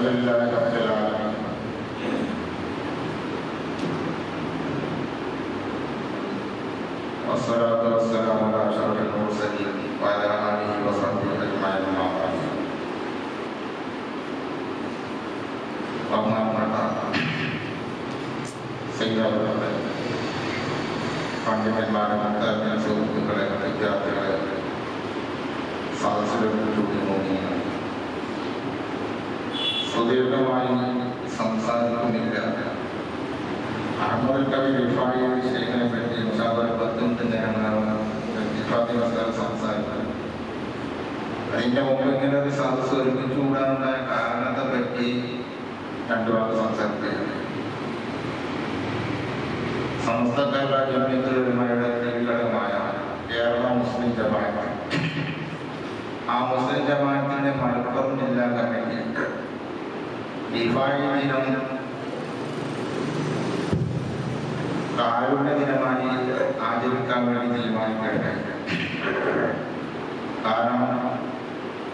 لله رب العالمين والصلاة والسلام على أشرف المرسلين وعلى آله وصحبه أجمعين أما بعد പണ്ഡിതന്മാരും സുഹൃത്തുക്കളെ വിദ്യാർത്ഥികളെ സദസ്സിലെത്തിക്കുന്ന സുദീർഘമായി സംസാരിക്കുന്നില്ല. അഹമ്മദ് കവി റിഫായി വിഷയങ്ങളെ പറ്റി സംസാരിക്കുന്നത്. അതിൻ്റെ മുമ്പ് ഇങ്ങനെ ഒരു സദസ്സ് ഒരുമിച്ചുകൂടാനുണ്ടായ കാരണത്തെ പറ്റി രണ്ടു വാക്ക് സംസാരിക്കുകയാണ്. സമസ്ത കേരള ജമിയത്തുൽ ഉലമയുടെ കീഴ്ഘടകമായ കേരള മുസ്ലിം ജമാഅത്ത്, ആ മുസ്ലിം ജമാഅത്തിന്റെ മലപ്പുറം ജില്ലാ കമ്മിറ്റി റിഫായി ദിനം കാരുണ്യ ദിനമായി ആചരിക്കാൻ വേണ്ടി തീരുമാനിക്കുകയുണ്ടായി. കാരണം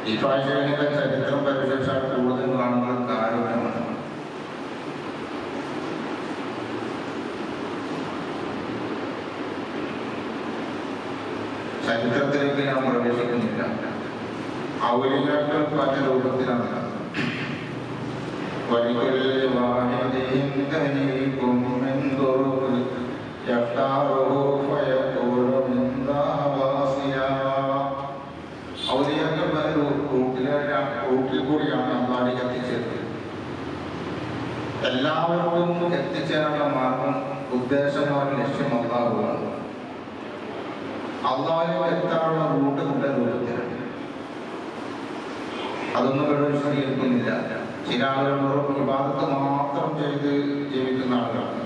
റിഫായി ശൈലിയുടെ ചരിത്രം പരിശോധിച്ചാൽ കൂടുതൽ കാണുന്നത് കാരുണ്യമാണ്. ചരിത്രത്തിലേക്ക് ഞാൻ പ്രവേശിക്കുന്നില്ല. ഔലിയാക്കൾ പല രൂപത്തിലാണ്. ഔലിയാക്കൾ പല റൂട്ടിൽ കൂടിയാണ് അള്ളാഹിലേക്ക് എത്തിച്ചേരുന്നത്. എല്ലാവർക്കും എത്തിച്ചേരാനുള്ള മാർഗം, ഉദ്ദേശമായ ലക്ഷ്യം അള്ളാഹുവാണ്. അള്ളാഹിലേക്ക് എത്താനുള്ള റൂട്ട് കൂടെ രൂപത്തിലാണ്. അതൊന്നും ഇവിടെ വിശദീകരിക്കുന്നില്ല. ചില ആളുകൾ ഇബാദത്ത് മാത്രം ചെയ്ത് ജീവിക്കുന്ന ആളുകളാണ്.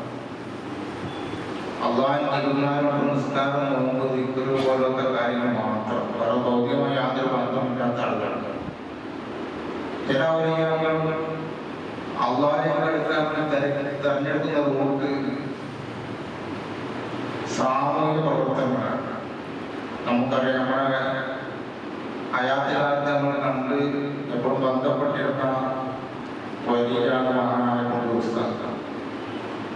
അള്ളാഹിന് തിരുനാളുള്ള നിസ്കാരം, നോമ്പ്, ദിക്ർ പോലത്തെ കാര്യങ്ങൾ മാത്രം, വേറെ ഭൗതികമായ യാതൊരു ബന്ധമില്ലാത്ത ആളുകളാണ്. ചില ഔലിയാക്കൾ അള്ളാഹിലേക്ക് എടുക്കാൻ തെരഞ്ഞെടുക്കുന്ന റൂട്ട് സാമൂഹിക പ്രവർത്തനങ്ങളാണ്. നമുക്കറിയാം, നമ്മുടെ ഹയാത്തികാലത്ത് നമ്മൾ കണ്ട് എപ്പോഴും ബന്ധപ്പെട്ടിരുന്ന വലിയാണ് മഹാനായ കുണ്ടൂർ ഉസ്താദ്.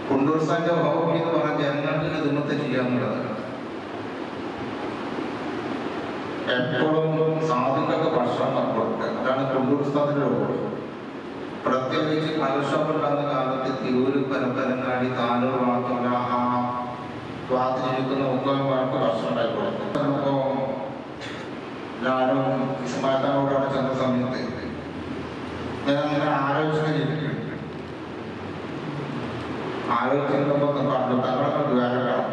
കുണ്ടൂർ ഉസ്താദിന്റെ ഹോബി എന്ന് പറഞ്ഞാൽ ജനങ്ങൾക്ക് ഖിദ്മത്ത് ചെയ്യാന്നുള്ളതാണ്. എപ്പോഴും സാധുക്കൾക്ക് ഭക്ഷണം കൊടുക്കുക, അതാണ് കുണ്ടൂർ ഉസ്താദിന്റെ ഹോബി. പ്രത്യേകിച്ച് കലുഷമുണ്ടാകുന്ന കാലത്ത് തിരൂര്, പരപ്പരങ്ങാടി, താനൂർ, വാത്തിരിക്കുന്ന മുഖമാർക്ക് ഭക്ഷണം ഉണ്ടാക്കി കൊടുക്കും. ഞാനും ഇസ്മായിലിനോടാണ് ചെന്ന സമയത്ത് ഞാൻ അങ്ങനെ ആലോചിച്ചിരുന്നപ്പോൾ കണ്ടു തങ്ങളൊക്കെ വേറെയാണ്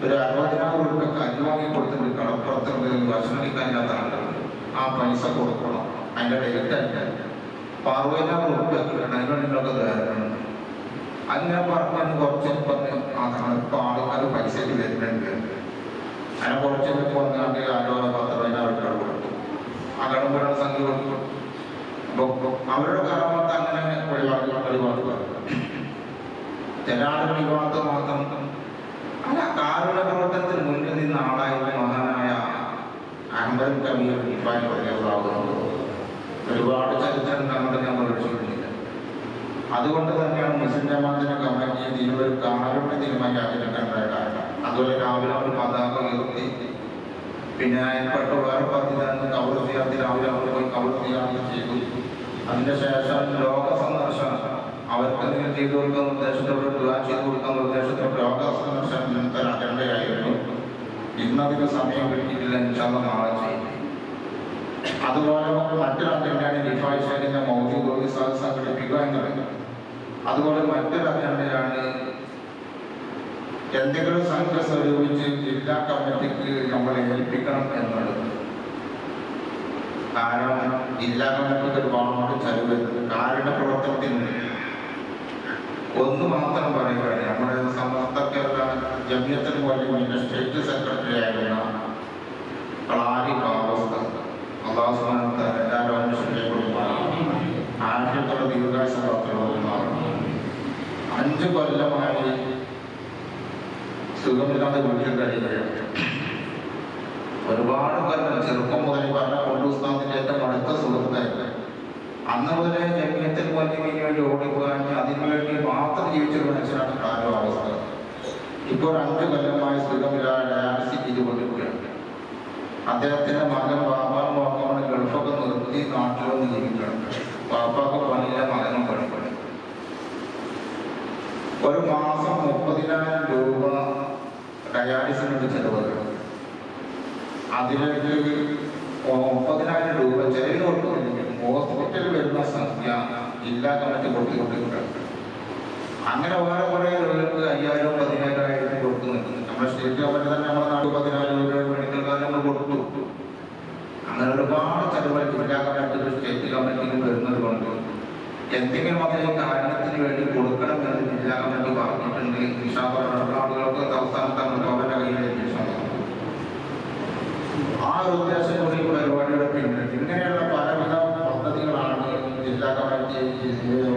ഒരു 60,000 രൂപ കല്ല് വാങ്ങി കൊടുത്തിട്ട് കടപ്പുറത്തുണ്ട് ഭക്ഷണിക്കാനില്ലാത്ത ആളുകളുണ്ട്. ആ പൈസ കൊടുക്കണം, അതിൻ്റെ ഡേറ്റ് അല്ല. 60,000 രൂപ കിട്ടണം, അതിനൊക്കെ ധാരണ. അങ്ങനെ പറഞ്ഞാൽ കുറച്ച് ഇപ്പം ആൾക്കാർ പൈസയ്ക്ക് വരുന്നുണ്ട്. അതിനെ കുറച്ച് വന്നാണ്ട് 10,000 കൊടുത്തു. ആ കടമ്പുള്ള സംഖ്യ കൊടുത്തു. അപ്പോൾ അവരുടെ കടമത്ത് അങ്ങനെ വഴിപാടുക. ചില ആളുകൾ വിവാദത്ത് മാത്രം അല്ല, കാരുണ്യ പ്രവർത്തനത്തിന് മുന്നിൽ നിന്ന ആളായിരുന്നു മഹാനായ അഹമ്മദ് കവി റിഫായി റളിയല്ലാഹു. ഒരുപാട് ചരിത്രം നമ്മുടെ ഞാൻ പ്രവേശിക്കുന്നില്ല. അതുകൊണ്ട് തന്നെയാണ് മുസ്ലിം ജമാഅത്തിന്റെ കമ്മിറ്റി ഇതിനൊരു കാരുണ്യ ദിനമായി ആചരിക്കേണ്ട കാരണം. അതുപോലെ രാവിലെ അവർ പതാക ഉയർത്തി, പിന്നെ അതിൽപ്പെട്ട വേറെ പദ്ധതി കബർ സിയാറത്ത് രാവിലെ അവർ പോയി കബർ സിയാറത്ത് ചെയ്തു. അതിന്റെ ശേഷം ലോക സന്ദർശനം, അവർക്ക് എന്തെങ്കിലും ചെയ്തു കൊടുക്കുന്ന ഉദ്ദേശത്തോട് ദുആ ചെയ്തു കൊടുക്കുന്ന ഉദ്ദേശത്തോട് ലോക സന്ദർശനം ഇന്നത്തെ അജണ്ടയായിരുന്നു. ഇന്നതിന് സമയം കിട്ടിയിട്ടില്ല, ഇൻഷാല്ലാഹ് നാളെ ചെയ്യും. അതുപോലെ മറ്റൊരു അജണ്ടയാണ് റിഫായി ശൈലിന്റെ മൗലൂദ് സംഘടിപ്പിക്കുക എന്നുള്ളത്. അതുപോലെ മറ്റൊരു അജണ്ടയാണ് എന്തെങ്കിലും സംഖ്യ സ്വരൂപിച്ച് ജില്ലാ കമ്മിറ്റിക്ക് നമ്മൾ ഏൽപ്പിക്കണം എന്നുള്ളത്. കാരണം ജില്ലാ കമ്മിറ്റിക്ക് ഒരുപാട് ചെലവ് കാരുണ്യ പ്രവർത്തനത്തിന്. ഒന്ന് മാത്രം പറയുകയാണ്, നമ്മുടെ സമസ്ത കേരള ജമിയത്തുൽ ഉലമയുടെ സ്റ്റേറ്റ് സെക്രട്ടറി ആയിരുന്ന കളാരി ബാബസ്ത, അല്ലാഹു സുബ്ഹാനഹു വ തആല എല്ലാവരും ആദ്യത്തുള്ള ദീർഘായുസ പ്രവർത്തനമാണ്. 5 കൊല്ലമായി സുഖമില്ലാതെ വീട്ടിൽ കഴിയുകയാണ്. ഒരുപാട് കൊല്ലം ചെറുപ്പം മുതൽ പറഞ്ഞ കൊണ്ടുസ്ഥാനത്തിന്റെ ഏറ്റവും അടുത്ത സുഹൃത്തായിരുന്നു. അന്ന് മുതലേ ജമീയത്തിൽ മുഅല്ലിമീന് വേണ്ടി ഓടിപ്പോകാൻ അതിനുവേണ്ടി മാത്രം ജീവിച്ചൊരു മനുഷ്യനാണ് കാലോ അവസ്ഥ. ഇപ്പോൾ 5 കൊല്ലമായി സുഖമില്ലാതെ ഡയാലിസിസ് ചെയ്തുകൊണ്ടിരിക്കുകയാണ്. അദ്ദേഹത്തിന്റെ മകൻ ബാബാൻ വാപ്പാണ് ഗൾഫൊക്കെ നിർത്തി നാട്ടിൽ വന്ന് ജീവിക്കുകയാണ്. ബാപ്പാക്ക് പണിയില്ല, മകനും പണിപ്പണി. ഒരു മാസം 30,000 രൂപ ഡയാലിസിന് ചെലവുകൾ. അതിലേക്ക് 30,000 രൂപ ചെലവിന് കൊടുക്കുന്നില്ല. ഹോസ്പിറ്റലിൽ വരുന്ന സംഖ്യ ജില്ലാ കമ്മിറ്റി കൊടുത്തുകൊണ്ടിരിക്കുകയാണ്. അങ്ങനെ വേറെ കുറേ രൂപകൾക്ക് 5,000 10,000 കൊടുക്കുന്നുണ്ട്. നമ്മുടെ സ്റ്റേറ്റ് ഗവൺമെന്റ് തന്നെ നമ്മുടെ നാട്ടിൽ 10,000 രൂപ മെഡിക്കൽ കാര്യങ്ങൾ കൊടുത്തു. അങ്ങനെ ഒരുപാട് ചെലവുകൾ ജില്ലാ കമ്മിറ്റി സ്റ്റേറ്റ് കമ്മിറ്റിയിൽ വരുന്നത് കൊണ്ട് എന്തെങ്കിലും അതിന് കാരണത്തിന് വേണ്ടി കൊടുക്കണമെന്ന് ജില്ലാ കമ്മിറ്റി പറഞ്ഞിട്ടുണ്ട്. ആളുകൾക്ക് സംസ്ഥാനത്തെ ഗവൺമെന്റ് കയ്യിലേക്ക് ആ ഒരു ഉദ്ദേശത്തോടെ ഈ പരിപാടിയുടെ പിന്നിൽ ഇങ്ങനെയുള്ള പലവിധ പദ്ധതികളാണ് ജില്ലാ കമ്മിറ്റി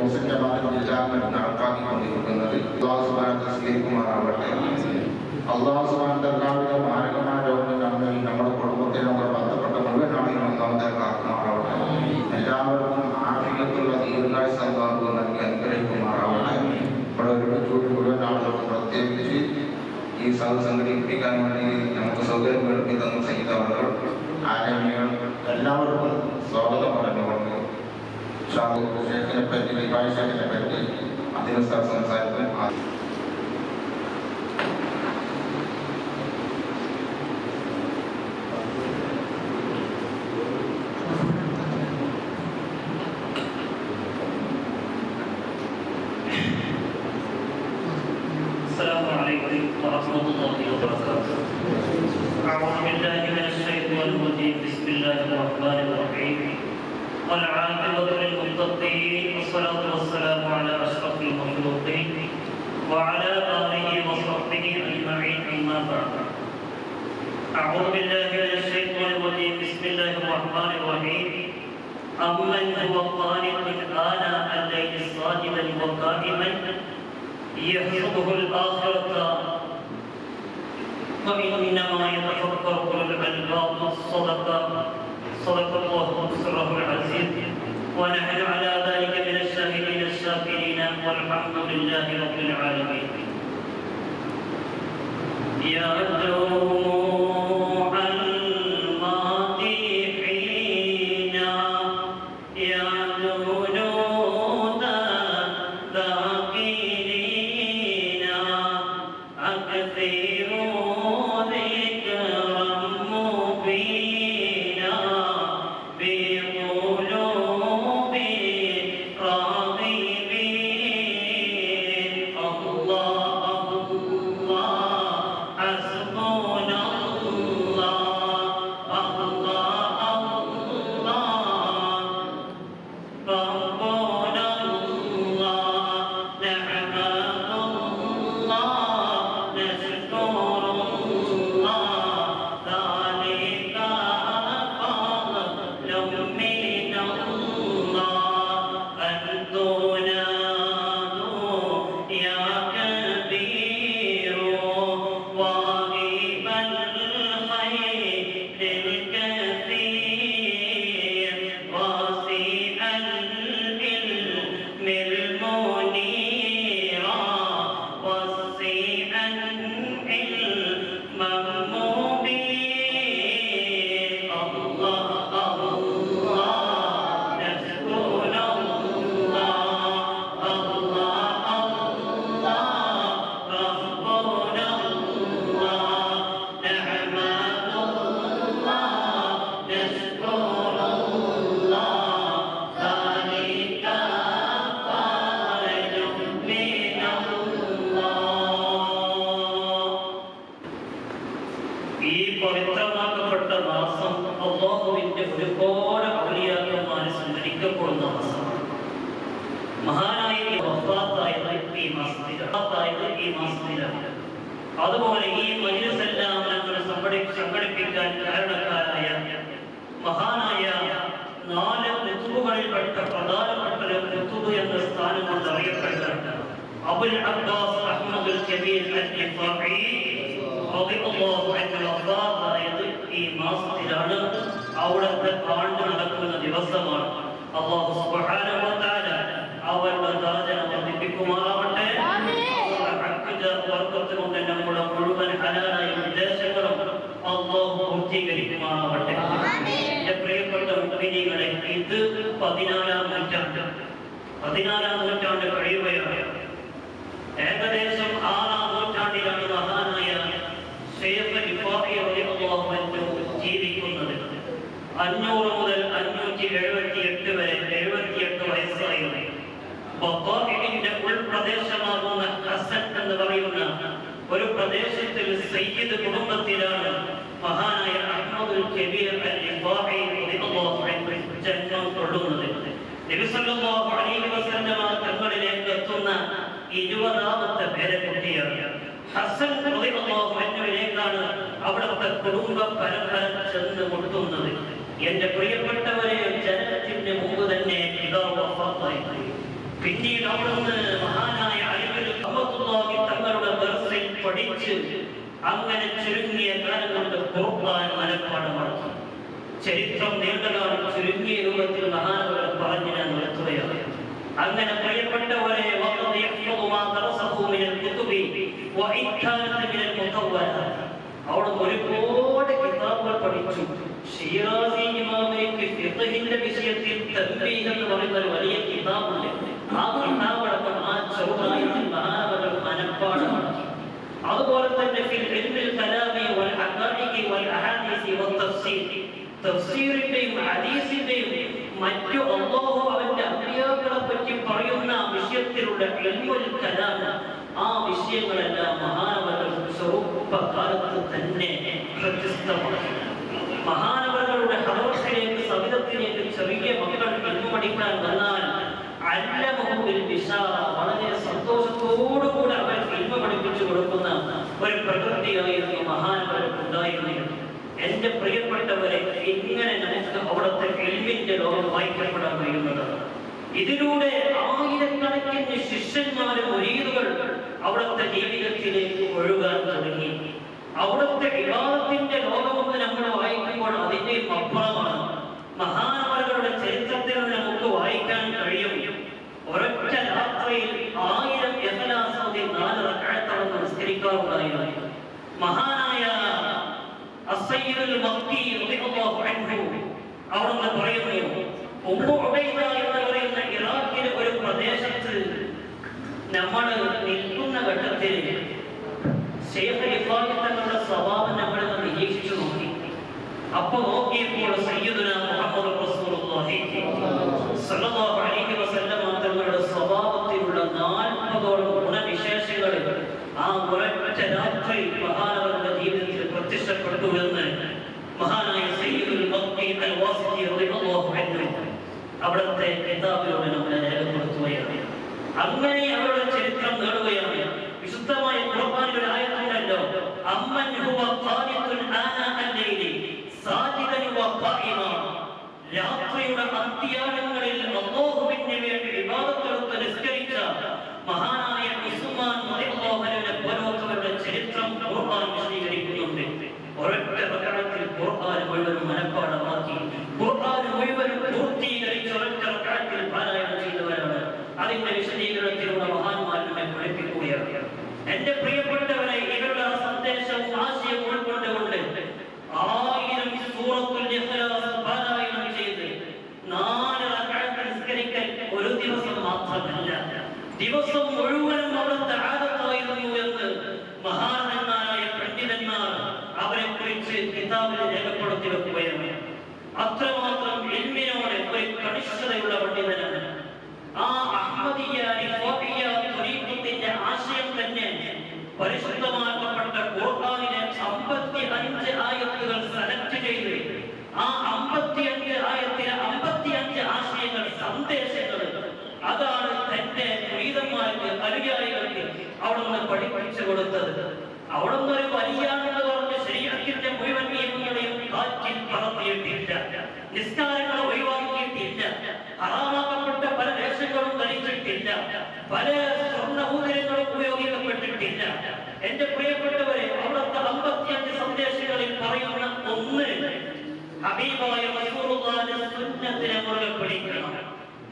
മുസ്ലിം ജമാഅത്ത് ജില്ലാ കമ്മിറ്റി നടപ്പാക്കിക്കൊണ്ടിരിക്കുന്നത്. അല്ലാഹു സുബ്ഹാനഹു സ്വീകരിക്കുമാറാവട്ടെ. അല്ലാഹു സുബ്ഹാനഹു എല്ലാവിധ മാരകമായ രോഗങ്ങൾ നമ്മുടെ കുടുംബത്തെ നമ്മുടെ ബന്ധപ്പെട്ട മുഴുവൻ ആളുകളും ഒന്നാമത്തെ കാക്കുമാറാവട്ടെ. എല്ലാവർക്കും ആരോഗ്യത്തുള്ള ദീർഘായുസ്സ് അല്ലാഹു നൽകി അനുഗ്രഹിക്കുമാറാവട്ടെ. ഇവിടെ ഒരുമിച്ച് മുഴുവൻ ആളുകൾക്കും പ്രത്യേകിച്ച് ഈ സംഘടിപ്പിക്കാൻ വേണ്ടി നമുക്ക് സൗകര്യം ഒരുക്കി തന്ന ചെയ്തവർ ആരെങ്കിലും എല്ലാവർക്കും സ്വാഗതം പറഞ്ഞുകൊണ്ട് ഷേഖിനെ പറ്റി വിഭാഗ ഷേഖിനെ പറ്റി അതിന് സംസാരിക്കാൻ ورحمة الله وبركاته. أعوذ بالله من الشيطان الرجيم. بسم الله الرحمن الرحيم. والعاقبة للمتقين والصلاة والسلام على أشرف المخلوقين وعلى آله وصحبه أجمعين. أما بعد. أعوذ بالله من الشيطان الرجيم. بسم الله الرحمن الرحيم. أمن هو قانت آناء الليل ساجدا وقائما يحسبه الآخرة وإنما يتفكر أولو الألباب. صدق الله سره العزيز ونحن على ذلك من الشاهدين الشاكرين والحمد لله رب العالمين. يا അതുപോലെ ഈ മജ്‌ലിസെല്ലാം സംഘടിപ്പിക്കാൻ കാരണക്കാരായ മഹാനായ 4 ഋതുകളിൽപ്പെട്ട പ്രധാനപ്പെട്ട ഋതു എന്ന സ്ഥാനം കൊണ്ട് അറിയപ്പെട്ട അബുൽ അബ്ബാസ് അഹ്മദുൽ കബീർ അൽ-റിഫാഇ റളിയല്ലാഹു അൻഹു വഫാത്തായത് ഈ മാസത്തിലാണ്. അവിടുത്തെ ആണ്ട് നടക്കുന്ന ദിവസമാണ്. അല്ലാഹു സുബ്ഹാനഹു ഇത് 14-ാം നൂറ്റാണ്ട് കഴിയുകയാണ്. ഏകദേശം 6-ാം നൂറ്റാണ്ടിലാണ് മഹാനായ ശൈഖ് റിഫാഇ റളിയല്ലാഹു അൻഹു ജീവിക്കുന്നത്. 500 മുതൽ 578 വരെ 78 വയസ്സായിരുന്നു. ബഖാഇന്റെ ഉൾപ്രദേശമാകുന്ന ഹസൻ എന്ന് പറയുന്ന ഒരു പ്രദേശത്തിൽ സയ്യിദ് കുടുംബത്തിലാണ് മഹാനായ അഹ്മദുൽ കബീർ അൽ-റിഫാഇ റളിയല്ലാഹു അൻഹു ജന്മം കൊള്ളുന്നത്. നബി സല്ലല്ലാഹു അലൈഹി വസല്ലമ തങ്ങളിലേക്ക് എത്തുന്ന 20ാമത്തെ പേരക്കുട്ടിയാണ്. ഹസൻ റളിയല്ലാഹു അൻഹുവിലേക്കാണ് അവിടുത്തെ കുടുംബ പരമ്പര ചെന്ന് മുട്ടുന്നത്. എന്റെ പ്രിയപ്പെട്ടവരെ, ജനനത്തിന് മുമ്പ് തന്നെ പിതാവ് വഫാത്തായി. പിന്നീട് അവിടുന്ന് മഹാനായ അലിബിൻ റഹ്മത്തുള്ളാഹി തങ്ങളുടെ ദർസിൽ പഠിച്ച് അങ്ങനെ ചുരുങ്ങിയ കാലം കൊണ്ട് ഖുർആൻ മനഃപ്പാഠമാക്കി. ചരിത്രം നീണ്ടകാലം ചുരുങ്ങിയ രൂപത്തിൽ മഹാനവർ പറഞ്ഞു ഞാൻ നിർത്തുകയാണ്. അങ്ങനെ പ്രിയപ്പെട്ടവരെ, അവിടെ ഒരുപാട് കിതാബുകൾ പഠിച്ചു. ഷിറാസി ഇമാമിന്റെ ഫിഖ്ഹിന്റെ വിഷയത്തിൽ തൻബീഹ് എന്ന് പറയുന്ന ഒരു വലിയ കിതാബുണ്ട്. ആ കിതാബടക്കം ആ ചെറുതായിട്ട് മഹാനവർ മനഃപ്പാഠമാക്കി. അതുപോലെ തന്നെ ഫിൽ ഇൽമിൽ കലാമി വൽ അഖാഇഖി വൽ അഹാദീസി വൽ തഫ്സീർ, തഫ്സീറിന്റെയും ഹദീസിന്റെയും മറ്റു അല്ലാഹു അവന്റെ അമ്പിയാക്കളെ പറ്റി പറയുന്ന വിഷയത്തിലുള്ള ഇൽമുൽ കലാം, ആ വിഷയങ്ങളെല്ലാം മഹാനവർ ചെറുപ്പകാലത്ത് തന്നെ പ്രത്യസ്തമാക്കി. മഹാനവരുടെ ഹദറത്തിലേക്ക് സവിധത്തിലേക്ക് ചെറിയ മക്കൾ ഇൽമു പഠിക്കാൻ വന്നാൽ വളരെ സന്തോഷത്തോടുകൂടി അവർ ഇൽമു പഠിപ്പിച്ചു കൊടുക്കുന്ന ഒരു പ്രകൃതിയായിരുന്നു മഹാനവരുണ്ടായിരുന്നത്. എന്റെ പ്രിയപ്പെട്ടവരെ, ഇങ്ങനെ നമുക്ക് അവിടുത്തെ ഇൽമിന്റെ ലോകം വായിക്കപ്പെടാൻ കഴിയുന്നതാണ്. ഇതിലൂടെ ആയിരക്കണക്കിന് ശിഷ്യന്മാരും മുരീദുകൾ അവിടുത്തെ ജീവിതത്തിലേക്ക് ഒഴുകാൻ തുടങ്ങി. അവിടുത്തെ ഇബാദത്തിന്റെ ലോകമൊന്ന് നമ്മൾ വായിക്കുമ്പോൾ അതിന്റെ അപ്പുറമാണ്. മഹാനവരുടെ ചരിത്രത്തിൽ നമുക്ക് വായിക്കാൻ കഴിയും. ഒരൊറ്റ രാത്രിയിൽ 1000 ഇഖ്ലാസോടെ 4 റക്അത്തോളം നമസ്കരിക്കാറുണ്ടായിരുന്നു. മഹാനായ അസ്സയ്യിദുൽ മക്കി റളിയല്ലാഹു അൻഹു അവിടുന്ന് പറയുന്നു, ഉമ്മു ഉബൈദ എന്ന് പറയുന്ന ഇറാഖിലെ ഒരു പ്രദേശത്ത് നമ്മൾ നിൽക്കുന്ന ഘട്ടത്തിൽ ശൈഖ് റിഫാഇ തങ്ങളുടെ സ്വഭാവം നമ്മൾ നിരീക്ഷിച്ചു നോക്കി. അപ്പൊ നോക്കിയപ്പോൾ സയ്യിദുനാ മുഹമ്മദ് റസൂലുള്ളാഹി സ്വല്ലല്ലാഹു അലൈഹി വസല്ലം തങ്ങളുടെ സ്വഭാവത്തിലുള്ള 40ഓളം ഗുണവിശേഷങ്ങൾ ആ ഒരൊറ്റ രാത്രി മഹാനവരുടെ ജീവിതത്തിൽ പ്രത്യക്ഷപ്പെട്ടുവെന്ന് മഹാനായ സയ്യിദുൽ മക്കി അൽ വാസിഖി റളിയല്ലാഹു അൻഹു അവിടുത്തെ കിതാബിലൂടെ നമ്മളെ രേഖപ്പെടുത്തുകയാണ്. അങ്ങനെ അവരുടെ ചരിത്രം നേടുകയാണ്. വിശുദ്ധമായ ഖുർആനിൽ ഒരു ആയത്തുണ്ടല്ലോ, അമ്മൻ ഹുവ ഖാനിതുൻ ആനാ അൽ-ലൈലി സാജിദൻ വ ഖായിമ, രാത്രിയുടെ അന്ത്യകാലങ്ങളിൽ അല്ലാഹുവിന് വേണ്ടി ഇബാദത്ത് നിസ്കരിച്ച മഹാനായ ഉസ്മാൻ റളിയല്ലാഹു അൻഹുവിനെ പോലുള്ളവരുടെ ചരിത്രം ഖുർആൻ വിശദീകരിക്കുന്നുണ്ട്. ഒരൊറ്റ റക്അത്തിൽ ഖുർആൻ മുഴുവൻ മനഃപ്പാഠമാക്കി, ഖുർആൻ മുഴുവൻ പൂർത്തീകരിച്ച് ഒരൊറ്റ റക്അത്തിൽ പാരായണം ചെയ്തവരാണ്. അതിന്റെ വിശദീകരണത്തിലൂടെ മഹാന്മാർ നമ്മെ പഠിപ്പിക്കുകയാണ്. എന്റെ പ്രിയപ്പെട്ടവരെ, ഇവരുടെ സന്ദേശവും ആശയവും ഉൾക്കൊണ്ടുകൊണ്ട് 1000 സൂറത്തുൽ ഇഖ്ലാസ് പാരായണം ചെയ്ത് 4 റക്അത്ത് നിസ്കരിക്കൽ ഒരു ദിവസം മാത്രമല്ല, ദിവസം മുഴുവനും അവിടുത്തെ ആദത്തായിരുന്നു എന്ന് മഹാന്മാരായ പണ്ഡിതന്മാർ അവരെ കുറിച്ച് കിതാബിൽ രേഖപ്പെടുത്തി വെക്കുകയാണ്. അത്രമാത്രം ഇൽമിനോട് ഒരു കണിഷ്ഠതയുള്ള പണ്ഡിതനാണ്. ആ അഹ്മദിയ്യ റിഫാഇയ്യ ത്വരീഖത്തിന്റെ ആശയം തന്നെ പരിശുദ്ധമാക്കപ്പെട്ട ഖുർആനിലെ 55 ആയത്തുകൾ സെലക്ട് ചെയ്ത് ആ 55 ആയത്തിലെ 55 ആശയങ്ങൾ, സന്ദേശങ്ങൾ, അതാണ് തന്റെ മുരീദന്മാർക്ക് അനുയായികൾക്ക് അവിടുന്ന് പഠിപ്പിച്ചു കൊടുത്തത്. അവിടുന്ന് ഒരു വലിയാണെന്ന് പറഞ്ഞ് ശരീരത്തിന്റെ മുഴുവൻ നിയമങ്ങളെയും കാറ്റിൽ പറത്തിയിട്ടില്ല, നിസ്കാരങ്ങൾ ഒഴിവാക്കിയിട്ടില്ല, ഹറാമാക്കപ്പെട്ട പല വേഷങ്ങളും ധരിച്ചിട്ടില്ല, പല സ്വർണ്ണഭൂതരങ്ങളും ഉപയോഗിക്കപ്പെട്ടിട്ടില്ല. എന്റെ പ്രിയപ്പെട്ടവരെ, അവിടുത്തെ 55 സന്ദേശങ്ങളിൽ പറയുന്ന ഒന്ന്, ഹബീബായ റസൂലുള്ളാഹിന്റെ സുന്നത്തിനെ മുറുകെ പിടിക്കണം.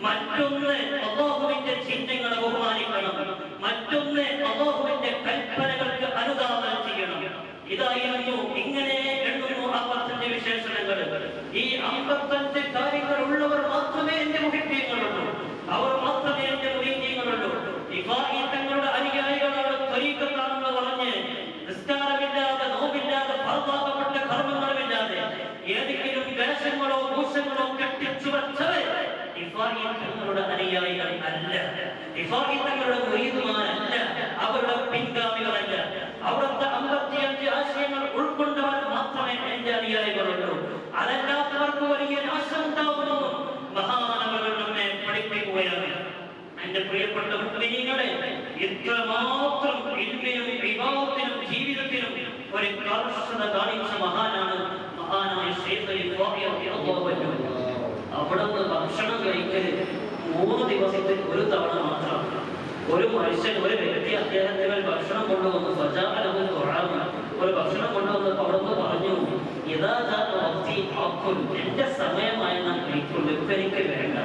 മറ്റൊന്ന്, അല്ലാഹുവിന്റെ ചിഹ്നങ്ങളെ ബഹുമാനിക്കണം. മറ്റൊന്ന്, അല്ലാഹുവിന്റെ കൽപ്പനകൾക്ക് അനുദാനം ചെയ്യണം. ഇതായിരുന്നു ഇങ്ങനെ എണ്ണുന്നു 55 വിശേഷണങ്ങൾ. ഈ 55 കാര്യങ്ങൾ ഉള്ളവർ മാത്രമേ എന്റെ മുഹിബ്ബീങ്ങളുള്ളൂ, അവർ മാത്രമേ എന്റെ മുഹിബ്ബീങ്ങളുള്ളൂ. ഇഫായി തങ്ങളുടെ അനുയായികളോട് ത്വരീഖത്താണെന്ന് പറഞ്ഞ് നിസ്കാരമില്ലാതെ, നോമ്പില്ലാതെ, ഫർദാക്കപ്പെട്ട കർമ്മങ്ങളുമില്ലാതെ ഏതെങ്കിലും വേഷങ്ങളോ ഭൂഷങ്ങളോ കെട്ടിച്ചു വച്ചവർ ഇഫായി തങ്ങളുടെ അനുയായികൾ അല്ല, ഇഫായി തങ്ങളുടെ മുരീദുമാരല്ല, അവരുടെ പിൻഗാമികളല്ല. അവിടുത്തെ 55 ആശയങ്ങൾ ഉൾക്കൊണ്ടവർ മാത്രമേ എന്റെ അനുയായികളുള്ളൂ. അതല്ലാത്തവർക്ക് വലിയ നാശം ഉണ്ടാവുന്നു മഹാനവകൾ നമ്മെ പഠിപ്പിക്കുകയാണ്. എന്റെ പ്രിയപ്പെട്ട മുഅ്മിനീങ്ങളെ, ഇത്രമാത്രം ഇൽമിനും ഇബാദത്തിനും ജീവിതത്തിനും ഒരു കർശന കാണിച്ച മഹാനായ ശൈഖ് ഇഫായി റളിയല്ലാഹു അൻഹു. അവിടുന്ന് ഭക്ഷണം കഴിക്കല് 3 ദിവസത്തിൽ ഒരു തവണ മാത്രം. ഒരു മനുഷ്യൻ, ഒരു വ്യക്തി അദ്ദേഹത്തിന് ഭക്ഷണം കൊണ്ടുവന്ന് ഒരു ഭക്ഷണം കൊണ്ടുവന്നപ്പോൾ അവിടുന്ന് പറഞ്ഞു, എന്റെ സമയമായി ഞാൻ കഴിക്കുള്ളൂ, ഇപ്പൊ എനിക്ക് വേണ്ട.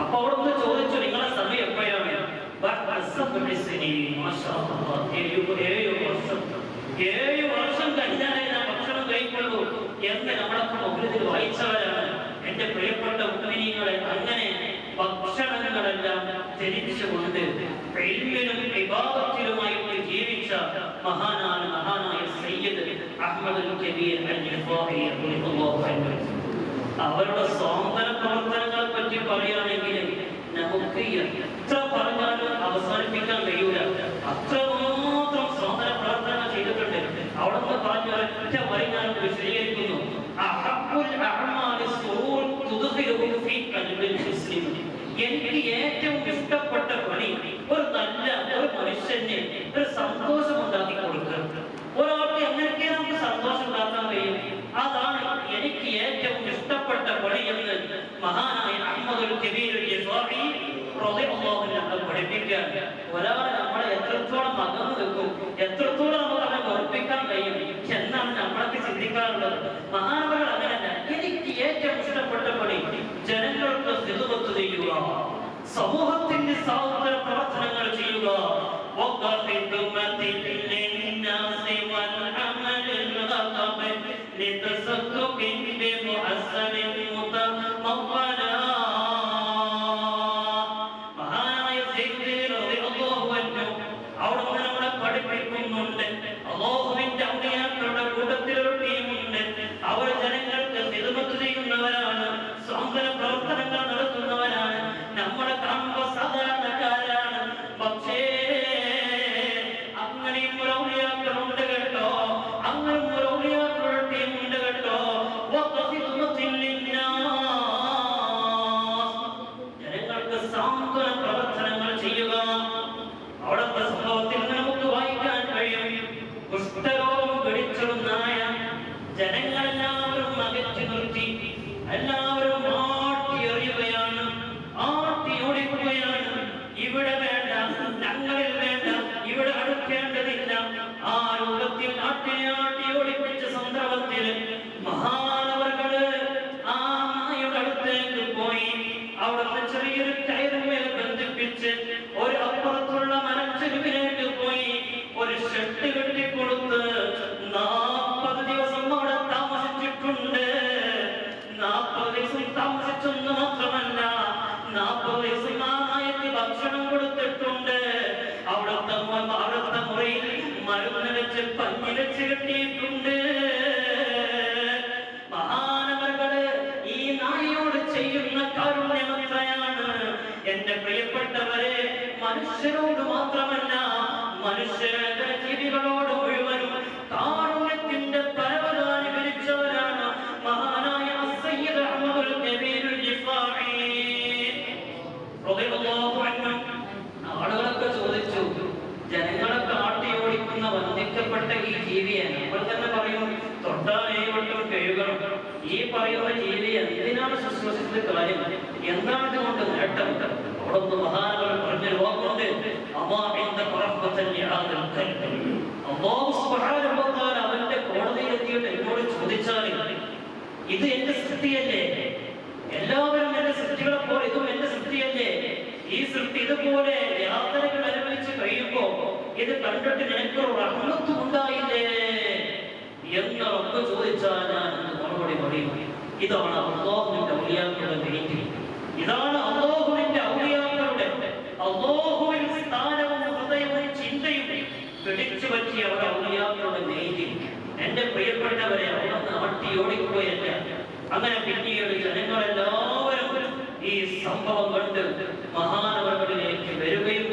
അപ്പൊ അവിടുന്ന് ചോദിച്ചു, നിങ്ങളെ സമയം എപ്പോഴാണ്? 7 വർഷം കഴിഞ്ഞാലേ ഞാൻ ഭക്ഷണം കഴിക്കുള്ളൂ എന്ന് നമ്മളൊക്കെ മൗലിദിൽ വായിച്ചവരാണ്. എന്റെ പ്രിയപ്പെട്ട മുഅ്മിനീങ്ങളെ, അങ്ങനെ ഭക്ഷണങ്ങളെല്ലാം ത്യജിച്ചുകൊണ്ട് ഇൽമിനും ഇബാദത്തിലുമായിട്ട് ജീവിച്ച മഹാനായ സയ്യിദ് അഹ്മദുൽ കബീർ അൽ-ഇഫായി റളിയല്ലാഹു അൻഹു. അവരുടെ സ്വാന്തന പ്രവർത്തനങ്ങളെ പറ്റി പറയുകയാണെങ്കിൽ നമുക്ക് എത്ര പറഞ്ഞാലും അവസാനിപ്പിക്കാൻ കഴിയൂല. അത്രമാത്രം സ്വാന്തന പ്രവർത്തനങ്ങൾ ചെയ്തിട്ടുണ്ട്. അവിടെ നിന്ന് പറഞ്ഞ ഒരൊറ്റ വരി ഞാൻ വിശദീകരിക്കുന്നു. എനിക്ക് ഏറ്റവും ഇഷ്ടപ്പെട്ട പണി ഒരു മനുഷ്യന് ഒരു സന്തോഷം ഉണ്ടാക്കി കൊടുക്കുക. ഒരാൾക്ക് എങ്ങനെയൊക്കെ നമുക്ക് സന്തോഷം ഉണ്ടാക്കാൻ കഴിയും, അതാണ് എനിക്ക് ഏറ്റവും ഇഷ്ടപ്പെട്ട പണി എന്ന് മഹാനായ അഹ്മദുൽ കബീർ ഇഫായി റളിയല്ലാഹു അൻഹു പഠിപ്പിക്കാൻ. ഒരാളെ നമ്മളെ എത്രത്തോളം അകന്നു നിൽക്കും, എത്രത്തോളം നമുക്ക് അവനെ ഓർപ്പിക്കാൻ കഴിയും എന്നാണ് നമ്മളൊക്കെ ചിന്തിക്കാറുള്ളത്. മഹാനവകൾ അങ്ങനെയല്ല. എനിക്ക് ഏറ്റവും ഇഷ്ടപ്പെട്ട പണി ജനങ്ങൾക്ക് ഖിദ്മത്ത് ചെയ്യുക, സമൂഹത്തിന്റെ സാധുത പ്രവർത്തനങ്ങൾ ചെയ്യുക. മഹാനായ അവിടെ നമ്മളെ പഠിപ്പിക്കുന്നുണ്ട്. അല്ലാഹുവിന്റെ ഔലിയാക്കളുടെ കൂട്ടത്തിൽ ഒരു ടീമുണ്ട്. അവർ ജനങ്ങൾക്ക് ഖിദ്മത്ത് ചെയ്യുന്നവരാണ്, സ്വാന്തന പ്രവർത്തനങ്ങൾ നടത്തുന്നവരാണ്. നമ്മളെ കാണുമ്പോൾ സാധാരണക്കാരാണ്. പക്ഷേ അങ്ങനെയും ഒരു ഔലിയാക്കളുണ്ട് കേട്ടോ, അങ്ങനെ ഒരു ഔലിയാക്കളുടെ ടീമുണ്ട് കേട്ടോ. ജനങ്ങൾക്ക് സാന്ത്വന പ്രവർത്തനങ്ങൾ ചെയ്യുക. അവിടുത്തെ സംഭവത്തിൽ നമുക്ക് വായിക്കാൻ കഴിയും. കുഷ്ഠരോഗം പിടിച്ചിടുന്നായ ജനങ്ങളെല്ലാവരും അകറ്റി നിർത്തി, എല്ലാവരും ആട്ടി എറിയുകയാണ്, ആട്ടി ഓടിക്കുകയാണ്. ഇവിടെ വേണ്ട, ഞങ്ങളിൽ വേണ്ട, ഇവിടെ അടുക്കേണ്ടതില്ല. ആ രൂപത്തിൽ ആട്ടി ഓടിപ്പിച്ച സന്ദർഭത്തിൽ മഹാനവറുകള് ആ നായുടെ അടുത്തേക്ക് പോയി. അവിടുത്തെ ചെറിയൊരു കയറുമേൽ ബന്ധിപ്പിച്ച് ഒരു അപ്പുറത്തുള്ള മരച്ചെരുവിലേക്ക് പോയി ഒരു ഷെഡ് കെട്ടിക്കൊടുത്ത് 40 ദിവസം അവിടെ താമസിച്ചിട്ടുണ്ട്. 40 ദിവസം താമസിച്ചെന്ന് മാത്രമല്ല, 40 ദിവസം ആ നായക്ക് ഭക്ഷണം കൊടുത്തിട്ടുണ്ട്. അവിടുത്തെ മുറിയിൽ മരുന്ന് വെച്ച് പഞ്ഞി വെച്ച് കെട്ടിയിട്ടുണ്ട്. മഹാനവറുകള് ഈ നായയോട് ചെയ്യുന്ന കാരുണ്യം എത്രയാണ് എന്റെ പ്രിയപ്പെട്ടവരെ! മനുഷ്യരോട് മാത്രമല്ല, മനുഷ്യരുടെ ജീവികളോട് മുഴുവനും കാരുണ്യത്തിന്റെ പരവതാനി വിരിച്ചവരാണ് മഹാനായ സയ്യിദ് അഹ്മദുൽ കബീർ ഇഫായി റളിയല്ലാഹു അൻഹു. ആളുകളൊക്കെ ചോദിച്ചു, ജനങ്ങളൊക്കെ ആട്ടി ഓടിക്കുന്ന വന്ദിക്കപ്പെട്ട ഈ ജീവിയെ നമ്മൾ തന്നെ പറയും തൊട്ടാലേവട്ടും കഴുകണം. ഈ പറയുന്ന ജീവിയെ എന്തിനാണ് ശുശ്രൂഷിച്ചത് കാര്യം, എന്താണ് ഇതുകൊണ്ട് നേട്ടം? അവിടുന്ന് മഹാനവർ പറഞ്ഞ ലോകമുണ്ട്. അല്ലാഹു സുബ്ഹാനഹു വ തആല അവന്റെ കോടതിയിലെത്തിയിട്ട് എന്നോട് ചോദിച്ചാൽ, ഇത് എന്റെ സൃഷ്ടിയല്ലേ? എല്ലാവരും എന്റെ സൃഷ്ടികളെ പോലെ ഇതും എന്റെ സൃഷ്ടിയല്ലേ? ഈ സൃഷ്ടി ഇതുപോലെ യാതനകൾ അനുഭവിച്ച് കഴിയുമ്പോ ഇത് കണ്ടിട്ട് നിനക്കൊരു റഹ്മത്തും ഉണ്ടായില്ലേ എന്ന് റബ്ബ് ചോദിച്ചാൽ ഞാൻ മറുപടി പറയും, ഇതാണ് അല്ലാഹുവിന്റെ ഔലിയാക്കളുടെ വെയിറ്റ്. ഇതാണ് അല്ലാഹുവിന്റെ ഔലിയാക്കളുടെ അല്ലാഹുവിൽ സ്ഥാനവും ഹൃദയവും ചിന്തയും പിടിച്ചു പറ്റിയ ഒരു ഔലിയാക്കളുടെ വെയിറ്റ്. എന്റെ പ്രിയപ്പെട്ടവരെ, അവിടുന്ന് ആട്ടിയോടിക്കുകയല്ല. അങ്ങനെ പിന്നീട് ജനങ്ങളെല്ലാവരും ഈ സംഭവം കണ്ട് മഹാനവകളിലേക്ക് വരികയും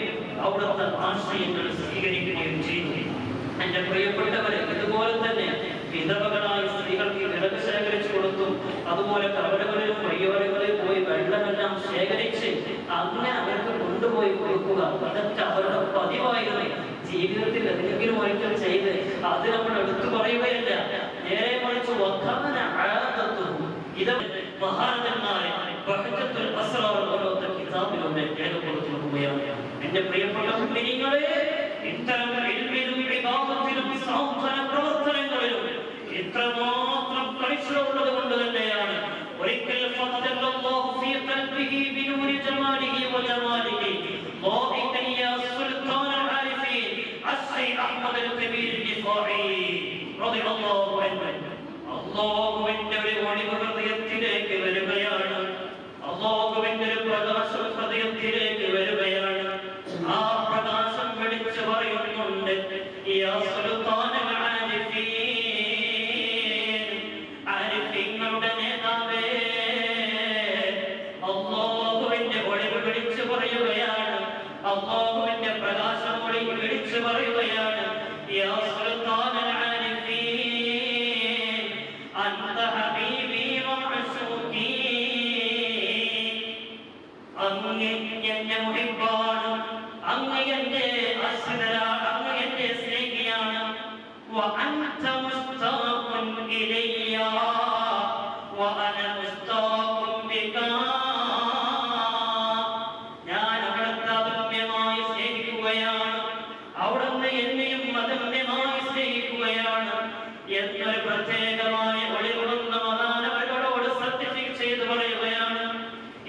അവിടുത്തെ ആശയങ്ങൾ സ്വീകരിക്കുകയും ചെയ്തു. എന്റെ പ്രിയപ്പെട്ടവരെ, ഇതുപോലെ തന്നെ വിധവകളായ സ്ത്രീകൾക്ക് വിറക് ശേഖരിച്ചു കൊടുത്തു. അതുപോലെ കവലകളിലും വഴിയോരങ്ങളിൽ പോയി വെള്ളമെല്ലാം ശേഖരിച്ച് അങ്ങനെ അവർക്ക് കൊണ്ടുപോയി കൊടുക്കുക. അതൊക്കെ അവരുടെ പതിവായിരുന്നു. ജീവിതത്തിൽ എന്തെങ്കിലും ഒരിക്കൽ ചെയ്ത് അത് നമ്മൾ എടുത്തു പറയുകയല്ല, നേരെ മറിച്ച് ഇത് മഹാനന്മാരെ കിതാബിലൂടെ രേഖപ്പെടുത്തുകയാണ്. എന്റെ പ്രിയപ്പെട്ട മുഅ്മിനീങ്ങളെ, ഇത്തരം ഇൽമിലും ഇബാദത്തിലും സാന്ത്വന പ്രവർത്തനങ്ങളിലും ഇത്രമാത്രം പരിശ്രമമുള്ളത് കൊണ്ട് തന്നെയാണ് ഒരിക്കൽ അല്ലാഹുവിന്റെ ഒരു ഒളിവ് ഹൃദയത്തിലേക്ക് വരികയാണ്. അല്ലാഹുവിന്റെ ഒരു പ്രകാശം ഹൃദയത്തിലേക്ക് വരികയാണ്. ആ പ്രകാശം വെളിച്ചു പറയുന്നുണ്ട്, യാ സുൽത്താനൽ ആരിഫീൻ, ആരിഫീങ്ങളുടെ നേതാവേ. അല്ലാഹുവിന്റെ ഒളിവ് വിളിച്ചു പറയുകയാണ്. അല്ലാഹുവിന്റെ പ്രകാശം വിളിച്ചു പറയുകയാണ്, യാ സുൽത്താനൽ ആരിഫീൻ, അൻത ഹബീബി വഅശൂഖി. അങ്ങ് എന്റെ മുഹിബ്ബാണ്, അങ്ങ് എന്റെ അസ്സദാണ്, അങ്ങ് എന്റെ സ്നേഹിയാണ്. വഅൻത മുസ്താഖുൻ ഇലയ്യ വഅന മുസ്താഖുൻ ബികാ. ഞാൻ അവിടുത്തെ അദമ്യമായി സ്നേഹിക്കുകയാണ്, അവിടുന്ന് എന്നെയും അദമ്യമായി സ്നേഹിക്കുകയാണ് എന്നൊരു പ്രത്യേകമായ ഒളിവുന്ന മഹാനവരോട് സർട്ടിഫിക്കറ്റ് ചെയ്ത് പറയുകയാണ്.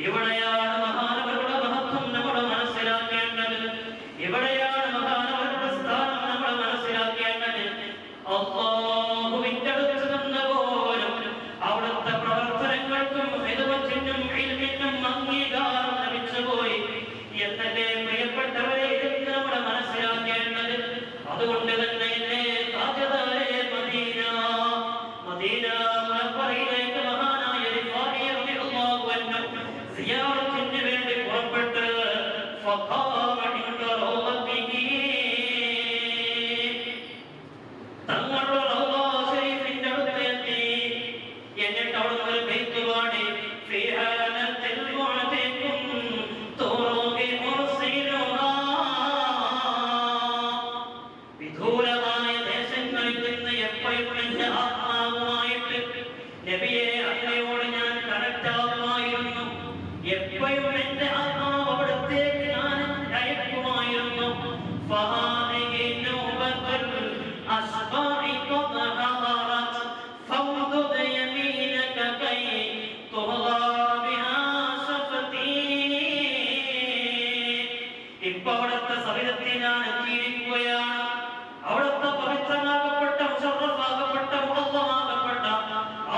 ഇവിടെയാണ് മഹാനവരുടെ മഹത്വം നമ്മൾ മനസ്സിലാക്കേണ്ടത്. ഇവിടെയാണ് മഹാനവരുടെ സ്ഥാനം നമ്മൾ മനസ്സിലാക്കേണ്ടത്. അല്ലാഹുവിന്റെ അടുത്ത് നിന്ന് പോലും അവിടുത്തെ പ്രവർത്തനങ്ങൾക്കും ഹിദമത്തിനും ഇൽമിനും അംഗീകാരം ലഭിച്ചുപോയി എന്നല്ലേ പ്രിയപ്പെട്ടവരെ, ഇതൊക്കെ നമ്മൾ മനസ്സിലാക്കേണ്ടത്. അതുകൊണ്ട് തന്നെ താജദാരെ മദീന, മദീന മുനവ്വറയിലേക്ക് മഹാനായ റിഫാഇ റളിയല്ലാഹു അൻഹു സിയാറത്തിന് വേണ്ടി പുറപ്പെട്ട് ഫഖാമ ഇൻദ റൗളത്തിഹി, തങ്ങളുടെ റൗള ശരീഫിന്റെ അടുത്ത് എത്തി. എന്നിട്ട് അവിടുന്ന് ഒരു ബൈത്ത് പാടി, ഫീഹാ നത്തിൽ മുഅതികും തുറൂബി മുർസിലുഹാ. വിദൂരമായ ദേശങ്ങളിൽ നിന്ന് എപ്പോഴും എന്റെ ആത്മാവുമായിട്ട് നബിയെ അങ്ങയോട് ഞാൻ കണക്റ്റാകുമായിരുന്നു. എപ്പോഴും എന്റെ ആത്മാവ് അവിടത്തേക്ക് ഞാൻ അയക്കുമായിരുന്നു. ഫഹാദിഹി നൗബത്തുൽ അസ്ബാഇ ഖദ ഹദറത് ഫൗദുദ യമീനക കൈ തുഹദാ ബിഹാ ശഫതി. ഇപ്പോൾ അവിടുത്തെ സവിധത്തിൽ ഞാൻ എത്തിയിരിക്കുകയാണ്. അവിടുത്തെ പവിത്രമാകപ്പെട്ട മുശറഫാകപ്പെട്ട മുഅല്ലമാകപ്പെട്ട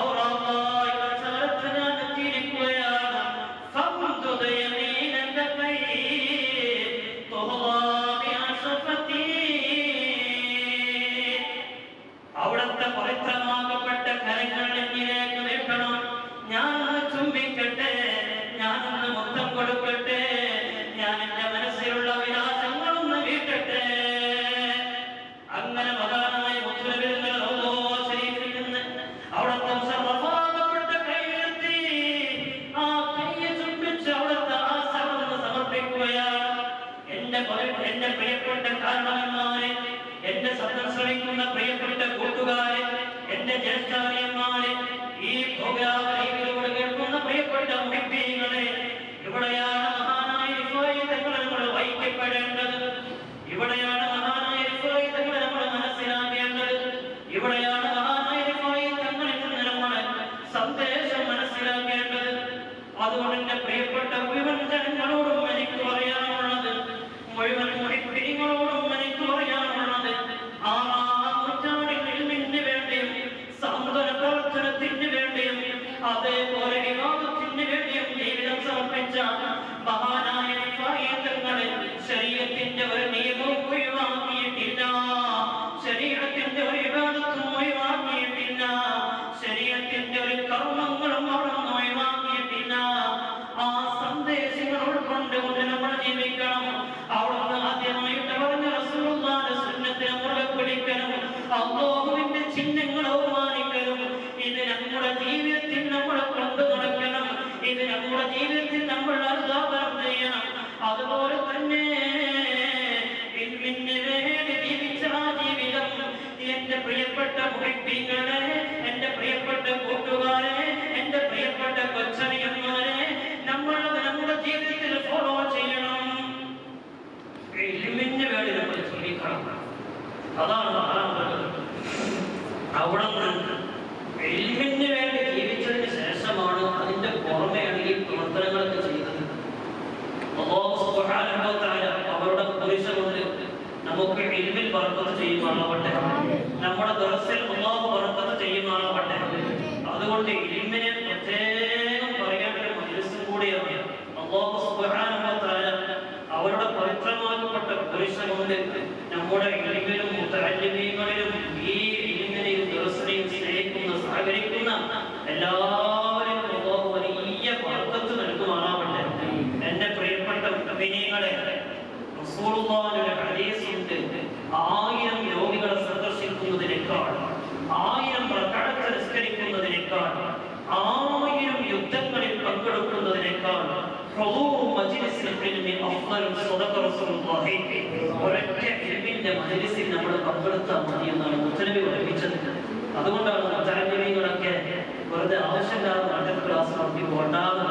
ഔറാദായ ചരത്ത് ഞാൻ എത്തിയിരിക്കുകയാണ്. ഫംദുദ യമീനക കൈ തുഹദാ ബിഹാ ശഫതി. അവിടുത്തെ പവിത്രമാകപ്പെട്ട കരങ്ങൾ എന്നിലേക്ക് നീട്ടണം. ഞാനൊന്ന് ചുംബിക്കട്ടെ, ഞാനൊന്ന് മുത്തം കൊടുക്കട്ടെ, ഞാൻ എന്റെ മനസ്സിലുള്ള വിലാസങ്ങളൊന്ന് വീട്ടട്ടെ. അങ്ങനെ മഹാനായ മുത്തുനബിയുടെ റൗള ശരീഫിൽ നിന്ന് അവിടുത്തെ മുശറഫാകപ്പെട്ട കൈയെത്തി ആ കൈയെ ചുംബിച്ച് അവിടുത്തെ ആസനമൊന്ന് സമർപ്പിക്കുകയാണ്. എന്റെ പ്രിയപ്പെട്ട കാരണവന്മാരെ, എന്റെ ശബ്ദം ശ്രമിക്കുന്ന പ്രിയപ്പെട്ട കൂട്ടുകാരെ, എന്റെ ജ്യേഷ്ഠാനിയന്മാരെ, ഈ ഭോഗാവലിയിലൂടെ കേൾക്കുന്ന പ്രിയപ്പെട്ട മുഹിബ്ബീങ്ങളെ, ഇവിടെയാണ് മഹാനായ റിഫാഇ തങ്ങളെ നമ്മൾ വഹിക്കപ്പെടേണ്ടത്. ഇവിടെയാണ് മഹാനായ റിഫാഇ തങ്ങളെ നമ്മൾ മനസ്സിലാക്കേണ്ടത്. ഇവിടെയാണ് മഹാനായ റിഫാഇ തങ്ങളിൽ നിന്ന് നമ്മൾ സന്ദേശം മനസ്സിലാക്കേണ്ടത്. അതുകൊണ്ട് എന്റെ പ്രിയപ്പെട്ട മുഴുവൻ ജനങ്ങളോടും എനിക്ക് പറയാനുള്ളത്, മുഴുവൻ മുഹിബ്ബീങ്ങളോടും എനിക്ക് പറയാനുള്ളത്, 6-ആം നൂറ്റാണ്ടിൽ ഇൽമിന് വേണ്ടിയും സാന്ത്വന പ്രവർത്തനത്തിന് വേണ്ടിയും അതേ പഠിപ്പിച്ച മഹാനായ തങ്ങളെ ശരീഅത്തിന്റെ ഒരു നിയമവും ഒഴിവാക്കിയിട്ടില്ല, ശരീഅത്തിന്റെ ഒരു ഇബാദത്തും ഒഴിവാക്കിയിട്ടില്ല, ശരീഅത്തിന്റെ ഒരു കർമ്മങ്ങളും അവിടുന്ന് ഒഴിവാക്കിയിട്ടില്ല. ആ സന്ദേശങ്ങൾ ഉൾക്കൊണ്ടുകൊണ്ട് നമ്മൾ ജീവിക്കണം. അവിടുന്ന് ആദ്യമായിട്ട് പറഞ്ഞ റസൂലുള്ളാഹിന്റെ സുന്നത്തിനെ മുറുകെ പിടിക്കണം, അല്ലാഹുവിന്റെ ചിഹ്നങ്ങളെ ബഹുമാനിക്കണം. ഇത് നമ്മുടെ ജീവിതത്തിൽ നമ്മൾ കൊണ്ടു നടക്കണം, ഇത് നമ്മുടെ ജീവിതത്തിൽ നമ്മൾ അർദ്ധാപനം ചെയ്യണം. അതുപോലെ തന്നെ ഇൽമിന് വേണ്ടി ജീവിച്ച ആ ജീവിതം എന്റെ പ്രിയപ്പെട്ട മുഹിബ്ബീങ്ങളെ, എന്റെ പ്രിയപ്പെട്ട കൂട്ടുകാരെ, എന്റെ പ്രിയപ്പെട്ട കൊച്ചനിയന്മാരെ, നമ്മൾ നമ്മുടെ ജീവിതത്തിൽ ഫോളോ ചെയ്യണം. ഇൽമിന് വേണ്ടി നമ്മൾ ജീവിക്കണം. അതാണ് അവിടെ ഇൽമിന് വേണ്ടി ജീവിച്ചതിന് ശേഷമാണ് അതിന്റെ പുറമെയാണ് ഈ പ്രവർത്തനങ്ങളൊക്കെ ചെയ്തത്. അല്ലാഹു സുബ്ഹാനഹു വ തആല അവരുടെ കുരിശ കൊണ്ട് നമുക്ക് ഇൽമിൽ ബർക്കത്ത് ചെയ്യുമാറാവട്ടെ, നമ്മുടെ ദർസിൽ അല്ലാഹു ബർക്കത്ത് ചെയ്യുമാറാവട്ടെ. അതുകൊണ്ട് ഇൽമിനെ പ്രത്യേകം പറയേണ്ട ഒരു മജ്‌ലിസും കൂടിയാണ്. അല്ലാഹു സുബ്ഹാനഹു വ തആല അവരുടെ പവിത്രമാക്കപ്പെട്ട കുരിശ കൊണ്ട് നമ്മുടെ ഇൽമിലും മുതഅല്ലിമീങ്ങളിലും ഈ ഇൽമിനെയും ദർസിനെയും സ്നേഹിക്കുന്ന സഹകരിക്കുന്ന എല്ലാവരും അല്ലാഹു വലിയ ബർക്കത്ത് നൽകുമാറാവട്ടെ. എന്റെ പ്രിയപ്പെട്ട മുഅ്മിനീങ്ങളെ, റസൂലുള്ളാഹിയുടെ ഹദീസ് ഉണ്ട്, 1000 രോഗികളെ സന്ദർശിക്കുന്നതിനേക്കാൾ, 1000 റക്അത്ത് നിസ്കരിക്കുന്നതിനേക്കാൾ, 1000 യുദ്ധങ്ങളിൽ പങ്കെടുക്കുന്നതിനേക്കാൾ ഹുദൂറു മജ്ലിസിൽ ഇൽമി അഫ്ളൽ സദഖ റസൂലുള്ളാഹി. ഒരൊറ്റ ഇൽമിന്റെ മജ്ലിസിൽ നമ്മൾ പങ്കെടുത്താൽ മതി എന്നാണ് മുത്തനബി പഠിപ്പിച്ചത്. അതുകൊണ്ടാണ് മുത്തഅല്ലിമീങ്ങളൊക്കെ വെറുതെ ആവശ്യമില്ലാതെ നാട്ടിൽ ക്ലാസ് നടത്തി പോണ്ടാന്ന്,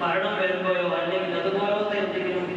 മരണം വരുമ്പോഴോ അല്ലെങ്കിൽ അതുപോലത്തെ എന്തെങ്കിലും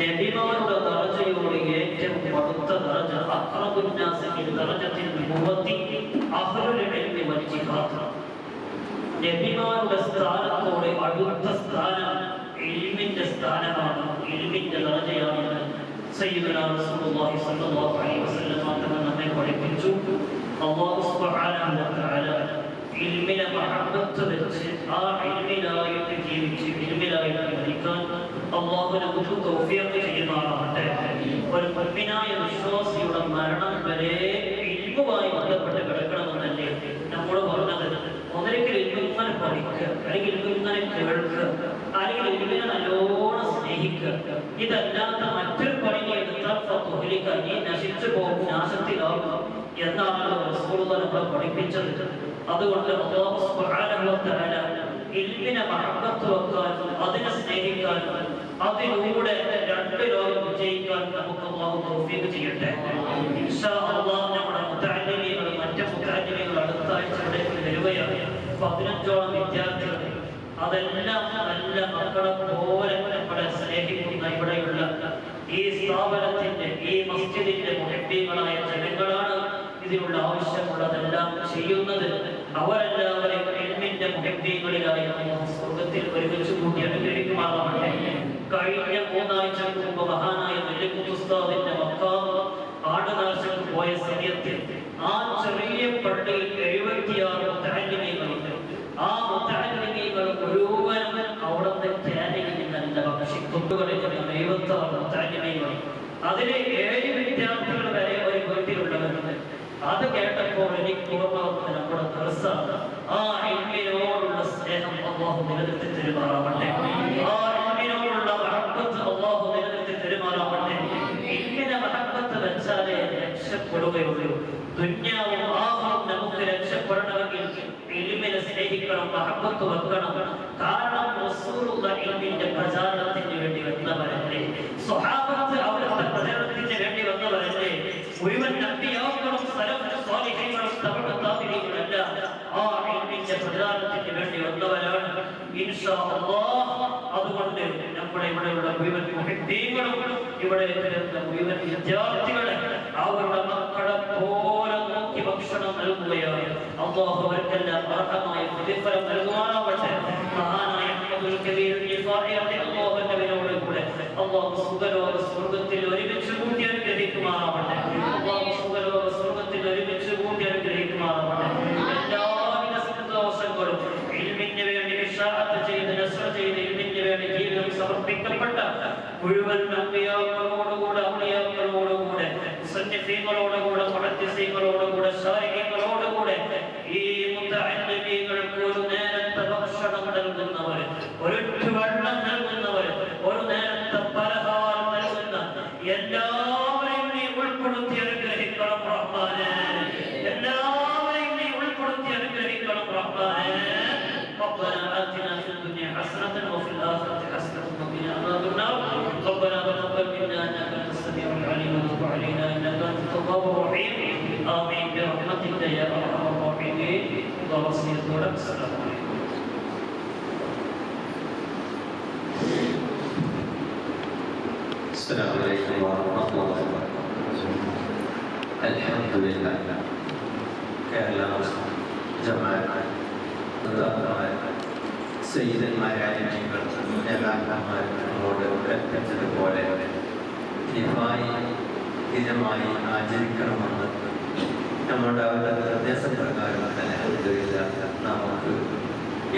നബിമാരുടെ ദറജയോട് ഏറ്റവും അടുത്ത ദറജ അഖ്റബുൻ നാസി ബിൽ ദറജത്തിൽ നുബുവത്തി അഹ്ലുൽ ഇൽമി വൽ ജിഹാദ്. നബിമാരുടെ സ്ഥാനത്തോട് അടുത്ത സ്ഥാനം ഇൽമിന്റെ സ്ഥാനമാണ്, ഇൽമിന്റെ ദറജയാണ്. സയ്യിദുനാ റസൂലുള്ളാഹി സ്വല്ലല്ലാഹു അലൈഹി വസല്ലം തങ്ങൾ നമ്മെ പഠിപ്പിച്ചു. അല്ലാഹു സുബ്ഹാനഹു വ തആല ഇൽമിനെ മഹബ്ബത്ത് വെച്ച് ആ ഇൽമിലായിട്ട് ജീവിച്ച് ഇൽമിലായിട്ട് മരിക്കാൻ അല്ലാഹു നമുക്ക് തൗഫീഖ് ചെയ്യുമാറാവട്ടെ. ഒരു മുഅ്മിനായ വിശ്വാസിയുടെ മരണം വരെ ഇൽമുമായി ബന്ധപ്പെട്ട് കിടക്കണമെന്നല്ലേ നമ്മൾ പറഞ്ഞത്. ഒന്നിരിക്കൽ ഇൽമിനെ പഠിക്കുക, അല്ലെങ്കിൽ ഇൽമിനെ കേൾക്കുക, അല്ലെങ്കിൽ ഇൽമിനെ നല്ലോണം സ്നേഹിക്കുക. ഇതല്ലാത്ത മറ്റൊരു പണി എടുത്താൽ ഫതുഹ്ലിക, നീ നശിച്ചു പോകും, നാശത്തിലാകും എന്നാണ് റസൂലുള്ളാഹി നമ്മളെ പഠിപ്പിച്ചത്. അതുകൊണ്ട് അല്ലാഹു സുബ്ഹാനഹു വ തആല ഇൽമിനെ മഹബ്ബത്ത് വെക്കാനും അതിനെ സ്നേഹിക്കാനും അതിലൂടെ രണ്ട് ലോകം വിജയിക്കാൻ നമുക്ക് അല്ലാഹു തൗഫീഖ് ചെയ്യട്ടെ. ഇൻഷാ അല്ലാഹ് നമ്മുടെ മുതഅല്ലിമീങ്ങൾ മറ്റു മുതഅല്ലിമീങ്ങൾ അടുത്ത ആഴ്ച ഇവിടേക്ക് വരികയാണ്. 15ഓളം വിദ്യാർത്ഥികൾ, അതെല്ലാം നല്ല മക്കളെ പോലെ നമ്മളെ സ്നേഹിക്കുന്ന ഇവിടെയുള്ള ഈ സ്ഥാപനത്തിന്റെ ഈ മസ്ജിദിന്റെ മുഹബ്ബീങ്ങളായ ജനങ്ങളാണ് ഇതിനുള്ള ആവശ്യമുള്ളതെല്ലാം ചെയ്യുന്നത്. അവരെല്ലാവരെയും ഇൽമിന്റെ മുഹബ്ബീങ്ങളിലായി സ്വർഗ്ഗത്തിൽ ഒരുമിച്ച് കൂട്ടി അനുഗ്രഹിക്കുമാറാവട്ടെ. കഴിഞ്ഞ 3 ആഴ്ചക്ക് മുമ്പ് മഹാനായ നെല്ലിക്കുത്ത് ഉസ്താദിന്റെ മക്കാമ് ആടുനാശക്ക് പോയ സമയത്തിൽ ആ ചെറിയ പള്ളിയിൽ 76 മുതഅല്ലിമീങ്ങളുണ്ട്. ആ മുതഅല്ലിമീങ്ങൾ മുഴുവനും അവിടുത്തെ ക്യാന്റീനിൽ നല്ല ഭക്ഷിക്കുന്നുകളിൽ 76 മുതഅല്ലിമീങ്ങൾ. അതിലെ 7 വിദ്യാർത്ഥികൾ വരെ ഒരു വീട്ടിലുള്ളവരുണ്ട്. അത് കേട്ടപ്പോൾ എനിക്ക് ഓർമ്മ വന്നത് നമ്മുടെ ദർസാണ്. ആ ഇൽമിനോടുള്ള സ്നേഹം അല്ലാഹു നിലനിർത്തി തരുമാറാവട്ടെ. ആ ഇൽമിനോടുള്ള മഹബ്ബത്ത് അല്ലാഹു നിലനിർത്തി തരുമാറാവട്ടെ. ഇൽമിനെ മഹബ്ബത്ത് വെച്ചാലേ രക്ഷപ്പെടുകയുള്ളൂ. ദുനിയാവും ആഖിറവും നമുക്ക് രക്ഷപ്പെടണമെങ്കിൽ ഇൽമിനെ സ്നേഹിക്കണം, മഹബ്ബത്ത് വെക്കണം. കാരണം റസൂലുള്ളാഹി ഇൽമിന്റെ പ്രചാരണത്തിന് വേണ്ടി വന്നവരല്ലേ, സ്വഹാബത്ത് അവരുടെ പ്രചാരണത്തിന് വേണ്ടി വന്നവരല്ലേ. മുഴുവൻ നബിയാക്കളും സലഫും സ്വാലിഹീങ്ങളും തബഅ താബിഈങ്ങളെല്ലാം ആ ഇൽമിന്റെ പ്രചാരണത്തിന് വേണ്ടി വന്നവരാണ്. ഇൻഷാ അല്ലാഹ് അതുകൊണ്ട് നമ്മുടെ ഇവിടെയുള്ള മുഴുവൻ മുഹബ്ബീങ്ങളും ഇവിടെ വരുന്ന മുഴുവൻ വിദ്യാർത്ഥികളെ അവരുടെ മക്കളെ പോലെ നോക്കി ഭക്ഷണം നൽകുകയാണ്. അല്ലാഹു അവർക്കെല്ലാം അർഹമായ പ്രതിഫലം നൽകുമാറാവട്ടെ. മഹാനായ അബ്ദുൽ കബീർ ജിഫാഇ അല്ലാഹുവിനോട് കൂടെ അല്ലാഹു സുബ്ഹാനഹു സ്വർഗ്ഗത്തിൽ ഒരുമിച്ച് കൂട്ടി അനുഗ്രഹിക്കുമാറാവട്ടെ. അല്ലാഹു സുബ്ഹാനഹു സ്വർഗ്ഗത്തിൽ ഒരുമിച്ച് കൂട്ടി അനുഗ്രഹിക്കുമാറാവട്ടെ. എല്ലാവിധ സന്തോഷങ്ങളും ഇൽമിന് വേണ്ടി ഇശാഅത്ത് ചെയ്ത് നസ്ർ ചെയ്ത് ഇൽമിന് വേണ്ടി ജീവിതം സമർപ്പിക്കപ്പെട്ട മുഴുവൻ അമ്പിയാക്കളോടുകൂടെ ഔലിയാക്കളോടുകൂടെ മുസന്നിഫീങ്ങളോടുകൂടെ മുഹദ്ദിസീങ്ങളോടുകൂടെ ശാരിഹീങ്ങളോടുകൂടെ ഈ മുതഅല്ലിമീങ്ങൾക്ക് ഒരു നേരത്തെ ഭക്ഷണം നൽകുന്നവർ, ഒരു വെള്ളം നൽകുന്നവർ, ഒരു നേരത്തെ പലഹാരം നൽകുന്ന എല്ലാവരെയും നീ ഉൾപ്പെടുത്തി അനുഗ്രഹിക്കണം റഹ്മാനേ. എല്ലാവരെയും നീ ഉൾപ്പെടുത്തി അനുഗ്രഹിക്കണം റഹ്മാനേ. ربنا آتنا في الدنيا حسنة وفي الآخرة حسنة وقنا عذاب النار. ربنا تقبل منا إنك أنت السميع العليم وتب علينا إنك أنت التواب الرحيم. آمين برحمتك يا أرحم الراحمين. وصية لك. السلام عليكم. السلام عليكم ورحمة الله وبركاته. الحمد لله. കേരള ജമാഅത്ത് സയ്യിദന്മാരായ നേതാക്കന്മാർ നമ്മോട് കൽപ്പിച്ചതുപോലെ ദിഫായി ദിനമായി ആചരിക്കണമെന്ന് നമ്മുടെ അവരുടെ നിർദ്ദേശപ്രകാരം തന്നെ നമുക്ക്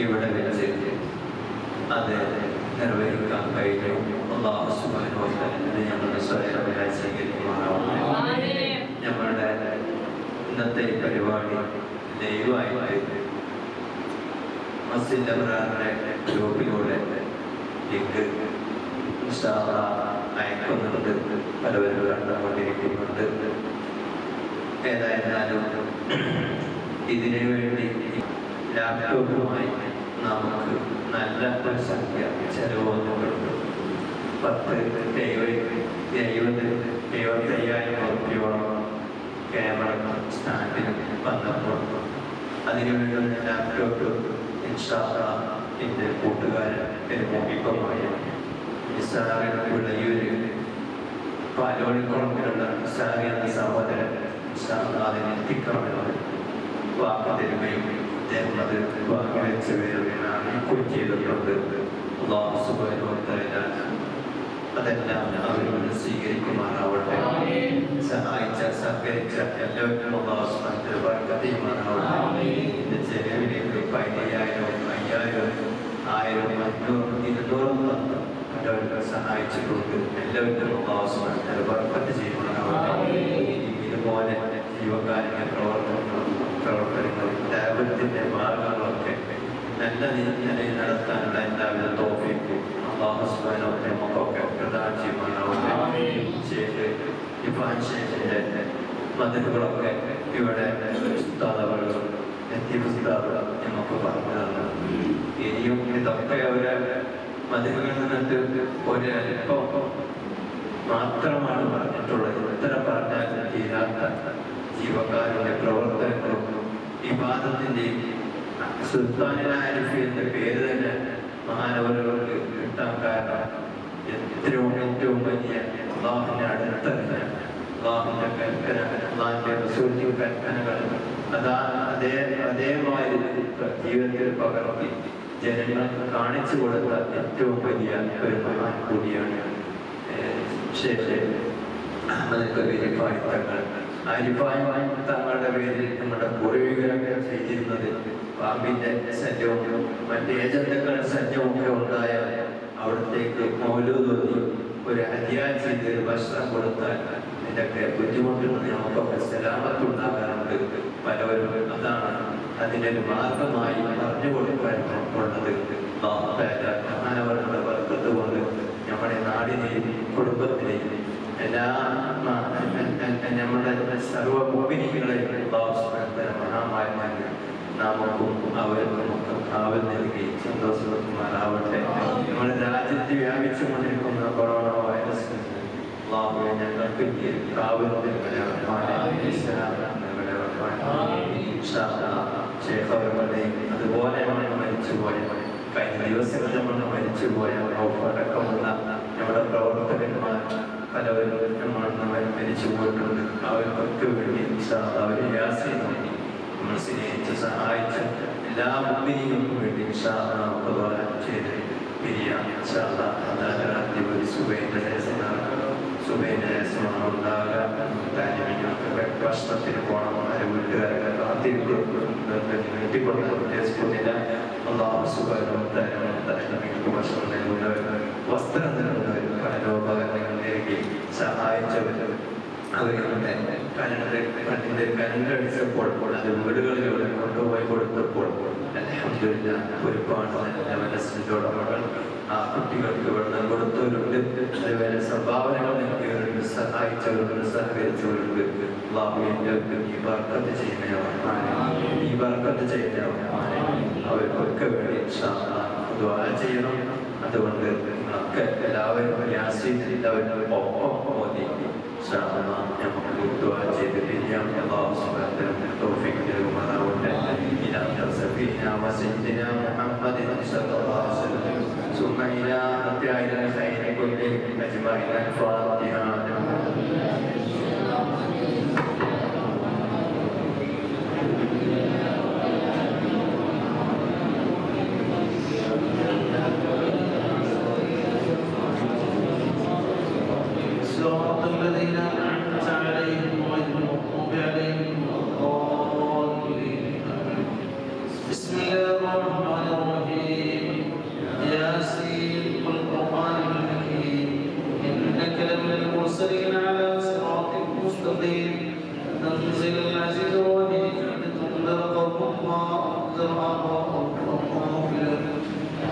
ഇവിടെ വെച്ച് അത് നിർവഹിക്കാൻ കഴിഞ്ഞു. അല്ലാഹു സുബ്ഹാനഹു വ തആല ഞങ്ങളുടെ സ്വയമായി സ്വീകരിക്കുമാറാവട്ടെ. ഞങ്ങളുടെ ഇന്നത്തെ പരിപാടി ലൈവായിട്ട് മസ്ജിദ് അബ്റാറിന്റെ ഗ്രൂപ്പിലൂടെ ലിങ്ക് അയക്കുന്നുണ്ട്, പലവരും കണ്ടുകൊണ്ടിരിക്കുന്നുണ്ട്. ഏതായിരുന്നാലും ഇതിനു വേണ്ടി ലാപ്ടോപ്പുമായി നമുക്ക് നല്ല ഒരു സംഖ്യ ചെലവ് വന്നിട്ടുണ്ട്. 70,000-75,000 രൂപയോളം ക്യാമറ സ്റ്റാൻഡിന് വന്നപ്പോൾ അതിനുവേണ്ടി ലാപ്ടോപ്പ് ഇൻഷാ അല്ലാഹ് എൻ്റെ കൂട്ടുകാരൻ മുഹിബമായ നിസാറിന് വിളയൂര് പാലോളിക്കുളത്തിലുള്ള നിസാറി എന്ന സഹോദരൻ അതിനെ എത്തിക്കണമെന്ന് വാക്ക് തരുകയും അദ്ദേഹം അത് വാങ്ങി വെച്ച പേരുകയും ചെയ്തിട്ടുണ്ട്. അല്ലാഹു സുബ്ഹാനഹു വ തആല അതെല്ലാം അവരോട് സ്വീകരിക്കുമാറാവട്ടെ. സഹായിച്ച സഹകരിച്ച എല്ലാവർക്കും അല്ലാഹു സുബ്ഹാനഹു വ തആല ബർക്കത്ത് ചെയ്യുമാറാവട്ടെ. ഇതിന്റെ ചെലവിലേക്ക് 15,000 5,000 1000 500 എല്ലാവർക്കും സഹായിച്ചിട്ടുണ്ട്. എല്ലാവർക്കും അല്ലാഹു സുബ്ഹാനഹു വ തആല ബർക്കത്ത് ചെയ്യുമാറാവട്ടെ. ഇതുപോലെ ജീവകാരുണ്യ പ്രവർത്തനങ്ങളും ദഅവത്തിന്റെ മാർഗങ്ങളൊക്കെ നല്ല നിലയിൽ നടത്താനുള്ള എല്ലാവിധ തൗഫീഖും അല്ലാഹു സുബ്ഹാനഹു വ തആല നമുക്കൊക്കെ പ്രദാനം ചെയ്യുമാറാവട്ടെ. ശേഖ് ഇബ്രാഹിം ശേഖിന്റെ മദറുകളൊക്കെ ഇവിടെ ഉസ്താദുകളും ഉസ്താദ് നമുക്ക് പറഞ്ഞു തന്നു. ഇനിയും ഇതൊക്കെ അവരെ മദറുകളിൽ നിന്നിട്ട് ഒരല്പം മാത്രമാണ് പറഞ്ഞിട്ടുള്ളത്. ഇത്ര പറഞ്ഞാൽ തീരാത്ത ജീവകാരുടെ പ്രവർത്തനങ്ങളും ഇബാദത്തിന്റെയും സുൽത്താനുൽ ആരിഫിന്റെ പേര് തന്നെ മഹാനവറുകൾക്ക് കിട്ടാൻ കാരണം ഏറ്റവും വലിയ അല്ലാഹുവിനെ അടുത്തറിഞ്ഞ അല്ലാഹുവിന്റെ കൽപ്പന അല്ലാഹുവിന്റെ റസൂലിന്റെ കൽപ്പനകൾ അതേമാതിരി ജീവിതത്തിൽ പകർത്തി ജനങ്ങൾക്ക് കാണിച്ചു കൊടുത്ത ഏറ്റവും വലിയ ഒരു മഹാൻ കൂടിയാണ് അഹമ്മദ് കബീർ റിഫായി തങ്ങൾ. ആ റിഫായി തങ്ങളുടെ പേരിൽ നമ്മുടെ പൂർവികരൊക്കെ ചെയ്തിരുന്നത് പാമ്പിന്റെ ശല്യവും മറ്റ് ഏജന്തുക്കളുടെ ശല്യവും ഒക്കെ ഉണ്ടായാൽ അവിടത്തേക്ക് മൗലൂദ് ഒരു ഹദിയ ചെയ്ത് ഒരു ഭക്ഷണം കൊടുത്താൽ ഇതൊക്കെ ബുദ്ധിമുട്ടുകൾ നമുക്കൊക്കെ സലാമത്തുണ്ടാകാറുണ്ട്. പലവരും അതാണ് അതിൻ്റെ ഒരു മാർഗമായി പറഞ്ഞു കൊടുക്കാൻ ഉള്ളത്. മഹാനവരുടെ ബർക്കത്ത് കൊണ്ട് നമ്മുടെ നാടിനെയും കുടുംബത്തിനെയും എല്ലാ നമ്മുടെ സർവ്വ മുഅ്മിനീങ്ങളെയും മഹാമാന്മാരെ നമുക്കും അവർക്കും കാവൽ നൽകി സന്തോഷമാറാവട്ടെ. നമ്മുടെ രാജ്യത്ത് വ്യാപിച്ചു കൊണ്ടിരിക്കുന്ന കൊറോണ വൈറസ് അല്ലാഹുവേ ഞങ്ങൾക്ക് കാവൽ അതുപോലെ മരിച്ചുപോയ കഴിഞ്ഞ ദിവസങ്ങളിൽ നമ്മൾ മരിച്ചുപോയ അടക്കമുള്ള നമ്മുടെ പ്രവർത്തകന്മാർ പലവരും നമ്മൾ മരിച്ചു പോയിട്ടുണ്ട്. അവർക്കൊക്കെ വേണ്ടി അവരെ യാസീൻ വേണ്ടി നമ്മൾ സ്നേഹിച്ച് സഹായിച്ച എല്ലാ മുഅ്മിനീങ്ങൾക്കും വേണ്ടി നമുക്ക് ദുആ ചെയ്ത് പിരിയാം. ഭക്ഷണത്തിന് പോകണം, വീട്ടുകാരൊക്കെ കാത്തിരിക്കുന്നില്ല. അല്ലാഹു സുബ്ഹാനഹു വ തആല ഭക്ഷണം നൽകുന്നവർ, വസ്ത്രം നൽകുന്നവർ, കലോപകരണങ്ങൾ നൽകി സഹായിച്ചവർ, അവരുടെ കരണ്ട് അടിച്ചപ്പോൾ അത് വീടുകളിലൂടെ കൊണ്ടുപോയി കൊടുത്തപ്പോൾ അൽഹംദുലില്ലാഹ് ഒരുപാട് നല്ല മനസ്സിനോടമകൾ ആ കുട്ടികൾക്ക് വെള്ളം കൊടുത്തവരുണ്ട്. അതുപോലെ സംഭാവനകൾ നൽകിയവരുണ്ട്, സഹായിച്ചവരുണ്ട്, സഹകരിച്ചവരുണ്ട്. ഈ ബർക്കത്ത് ചെയ്യുന്നവരാണ്, ഈ ബർക്കത്ത് ചെയ്യുന്നവരാണ്. അവർക്കൊക്കെ വേണ്ടി ദുആ ചെയ്യണം. അതുകൊണ്ട് നിങ്ങളൊക്കെ എല്ലാവരും യാസീൻ എല്ലാവരും ഒപ്പം ഓതി നമുക്ക് ദുആ ചെയ്ത് പിരിയാം. അല്ലാഹു സുബ്ഹാനഹു വ തആല തൗഫീഖ് നൽകുമാറാവട്ടെ. ഇലാ സഫീനാ വസയ്യിദിനാ മുഹമ്മദിൻ സ്വല്ലല്ലാഹു അലൈഹി വസല്ലം ثم إلى أبيات الخير كله أجمعين. الفاتحة. صراط الذين أنعمت عليهم غير المغضوب عليهم ولا الضالين. بسم الله الرحمن الرحيم. ياسين والقرآن الحكيم إنك لمن المرسلين على صراط مستقيم. تنزل العزيز الرحيم لتنذر قوما أنذر آباءهم وقومهم.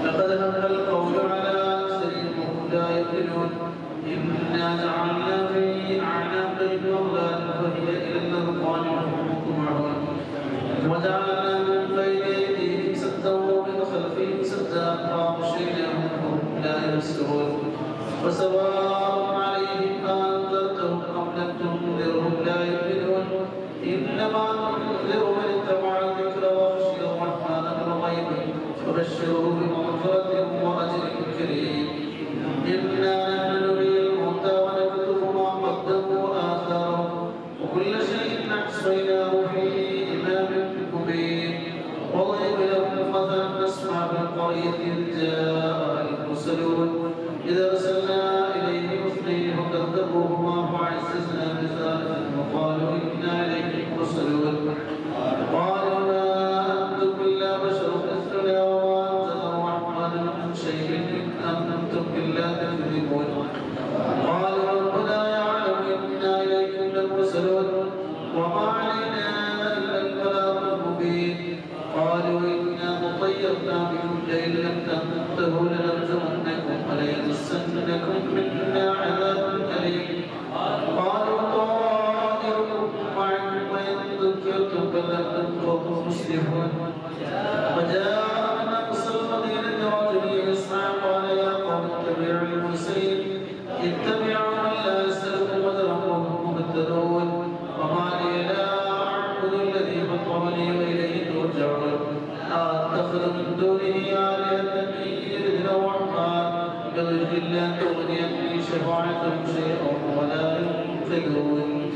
لقد هل القول على أكثرهم وهم لا يؤمنون. إنا جعلنا في أعناقهم أغلالا فهي إلى الأذقان وهم مقمحون. وجعلنا من بين أيديهم سدا ومن خلفهم سدا فأغشيناهم فهم لا يبصرون. وسواء عليهم أنذرتهم أم لم تنذرهم لا يؤمنون. إنما تنذر من اتبع الذكر وخشي الرحمن بالغيب فبشره بمغفرة وأجر كريم. إنا المرسلون وما علينا إلا البلاغ المبين قالوا إنا مطيرنا بكم لئن لم تنتهوا لنرجمنكم وليمسنكم منا عذاب أليم قالوا طائركم معكم وإن ذكرتم بل أنتم قوم مسلمون وجاء من أقصى المدينة رجل يسعى قال يا قوم اتبعوا المرسلين اتبعوا من لا يسألكم أجرا وهم مهتدون وما لي لا أعبد الذي فطرني وإليه ترجعون أتخذ من دونه آلهة إن يردنا الرحمن بغير لا تغني عني شفاعتهم شيئا ولا ينقذون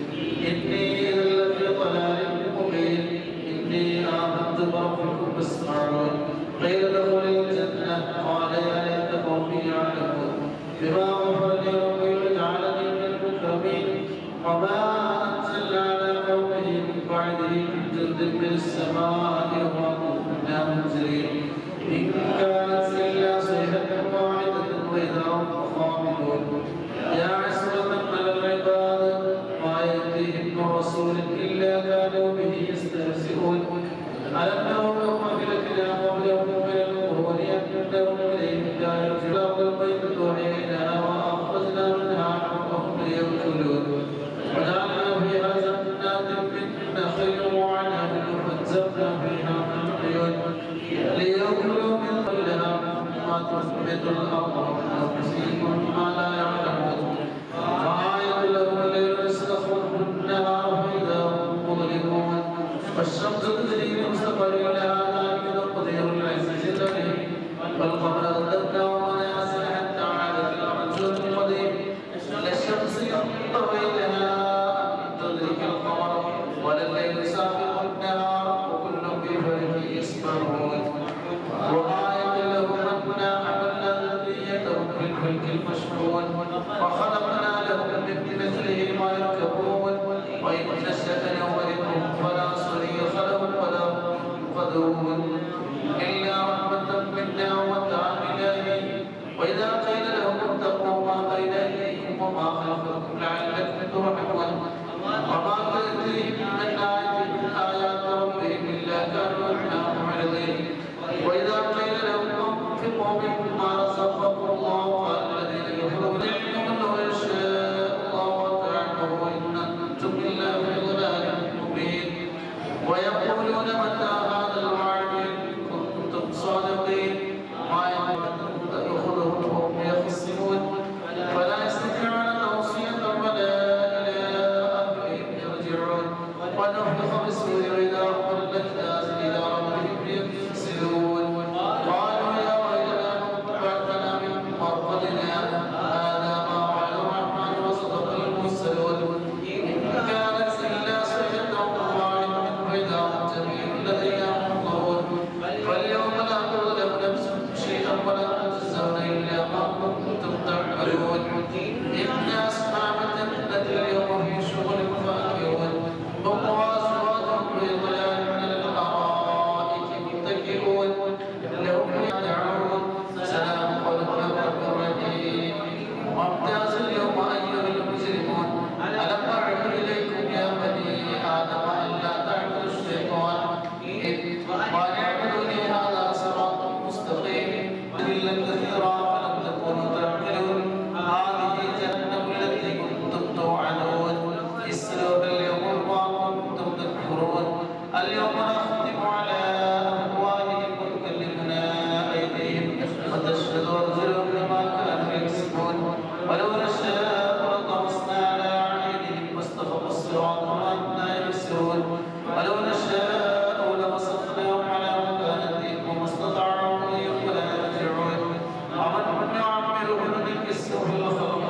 إني إذا لفي ضلال مبين إني آمنت بربكم فاسمعون قيل ادخل الجنة قال يا ليت قومي يعلمون بما غفر لي ربي وجعلني من المكرمين وما أنزل على قومه من بعده من جند من السماء وما كنا منزلين إن كانت إلا صيحة واحدة وإذا هم خامدون يا عسرة على العباد ما يأتيهم من رسول إلا كانوا به يستهزئون ألم نروا قبلتنا قبلهم من القرون يمنهم إليهم لا يرجعون البيت وحينا وأخرجنا منها حقهم ليأكلون وجعلنا فيها جنات من نخيل وعنب وفجرنا فيها من عيون ليأكلوا من ظلها ما تثبت الأرض وتسيبهم ما لا يعلمون وآية لهم الليل يسلخون النهار فإذا هم مظلمون والشمس تجري لمستقر لها ذلك تقدير العزيز العليم والقمر قدرناه منازل حتى عاد كالعرجون القديم لا الشمس ينبغي لها أن تدرك القمر ولا الليل سابق النهار وكل في فلك يسبحون وآية لهم أنا حملنا ذريتهم في الفلك المشحون وخلقنا لهم من مثله ما يركبون وإن نشأ نورثهم فلا صريخ لهم ولا هم ينقذون إلا رحمة منا ومتاعا إليه وإذا قيل لهم اتقوا ما بين أيديكم وما خلفكم لعلكم ترحمون وما تأتيهم من آية من آيات ربهم إلا كانوا عنها معرضين وإذا قيل لهم انفقوا مما رزقكم الله قال الذين كفروا يعلمون لو يشاء الله وتعالى وإن أنتم إلا في ضلال مبين ويقولون متى هذا الوعد إن كنتم صادقين ما يأخذهم وهم يخصمون فلا يستطيعون توصية ولا إلى أهلهم يرجعون ونفخ بالصور إذا هم الأجداث إلى ربهم ينسلون قالوا يا ويلنا بعثنا من مرقدنا هذا ما وعد الرحمن وصدق المرسلون إن كانت إلا صيحة واحدة فإذا هم جميع لدينا محضرون فاليوم لا تظلم نفس شيئا ولا تجزون إلا ما كنتم تعملون إن أصحاب الجنة اليوم في شغل فاكهون هم وأزواجهم في ظلال على الأرائك متكئون لهم يدعون سلام قولا من رب رحيم وامتاز اليوم أيها المجرمون ألم أعهد إليكم يا بني آدم ألا تعبدوا الشيطان قال اعبدوني هذا صراط مستقيم إلا كثيرا فلم تكونوا تعقلون هذه جهنم التي كنتم توعدون اسلوها اليوم ما كنتم تكفرون اليوم نختم على أفواههم وتكلمنا أيديهم وتشهد أرجلهم بما كانوا يكسبون ولو نشاء لطمسنا على أعينهم فاستبقوا الصراط وما كنا يبصرون ولو نشاء لمسخناهم على مكانتهم وما استطاعوا أن يرجعون ومن نعمره ننكسه في الخلق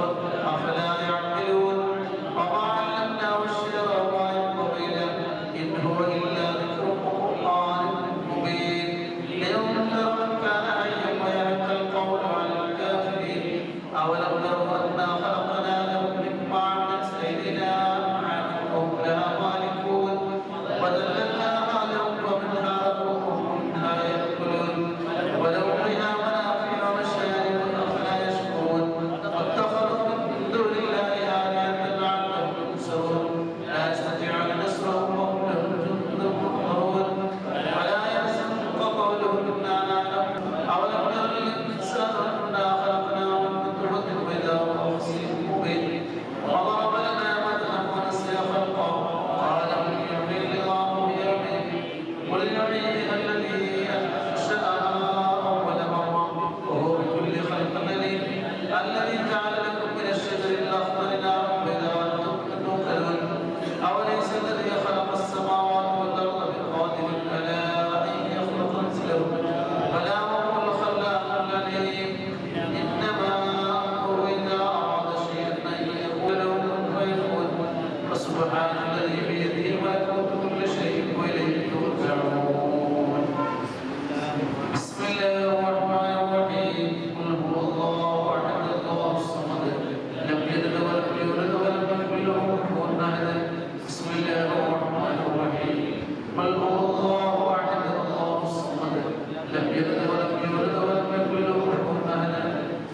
أفلا يعقلون وما علمناه الشعر وما ينبغي له إن هو إلا ذكر وقرآن مبين لينذر من كان حيا ويحق القول على الكافرين أولم يروا أنا خلقنا لهم مما عملت أيدينا وهم لها مالكون وذللناها قال من يحيي الله بيده قل يحييها الذي أنشأها أول مرة وهو بكل خلق عليم الذي جعل لكم من الشجر الأخضر نارا فإذا أنتم منه توقدون أوليس الذي خلق السماوات والأرض بقادر على أن يخلق مثلهم بلى وهو الخلاق العليم إنما أمره إذا أراد شيئا أن يقول له كن فيكون فسبحان الذي بيده ملكوت كل شيء وإليه ترجعون. بسم الله الرحمن الرحيم قل هو الله أحد الله الصمد لم يلد ولم يولد ولم يكن له كفوا أحد. بسم الله الرحمن الرحيم قل هو الله أحد الله الصمد لم يلد ولم يولد ولم يكن له كفوا أحد.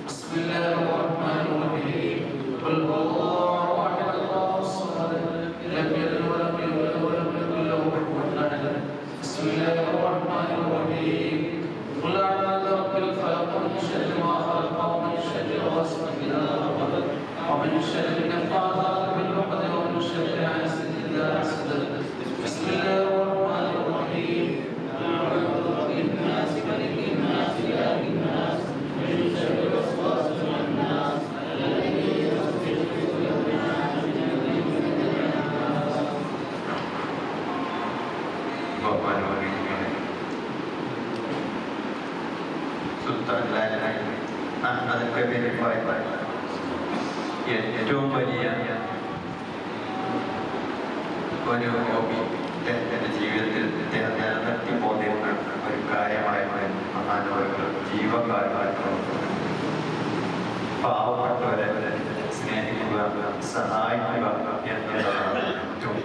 بسم الله الرحمن الرحيم قل هو الله أحد الله الصمد لم يلد ولم يولد ولم يكن له كفوا أحد. بسم الله الرحمن الرحيم قل أعوذ برب الفلق من شر ما خلق ومن شر غاسق إذا وقب ومن شر النفاثات في العقد ومن شر حاسد إذا حسد. بسم الله الرحمن الرحيم قل أعوذ برب الناس ملك الناس إله الناس من شر الوسواس الخناس الذي يوسوس في صدور الناس من الناس. സുൽത്താനിലായി അതൊക്കെ വെരിഫൈ ഏറ്റവും വലിയ ഒരു ഹോബി എൻ്റെ ജീവിതത്തിൽ നിലനിർത്തി പോന്നിരുന്ന ഒരു കാര്യമായിട്ട് മഹാനവകൾ ജീവകാലമായിട്ട് പാവപ്പെട്ടവരെ സ്നേഹിക്കുക സഹായിക്കുക എന്നതാണ് ഏറ്റവും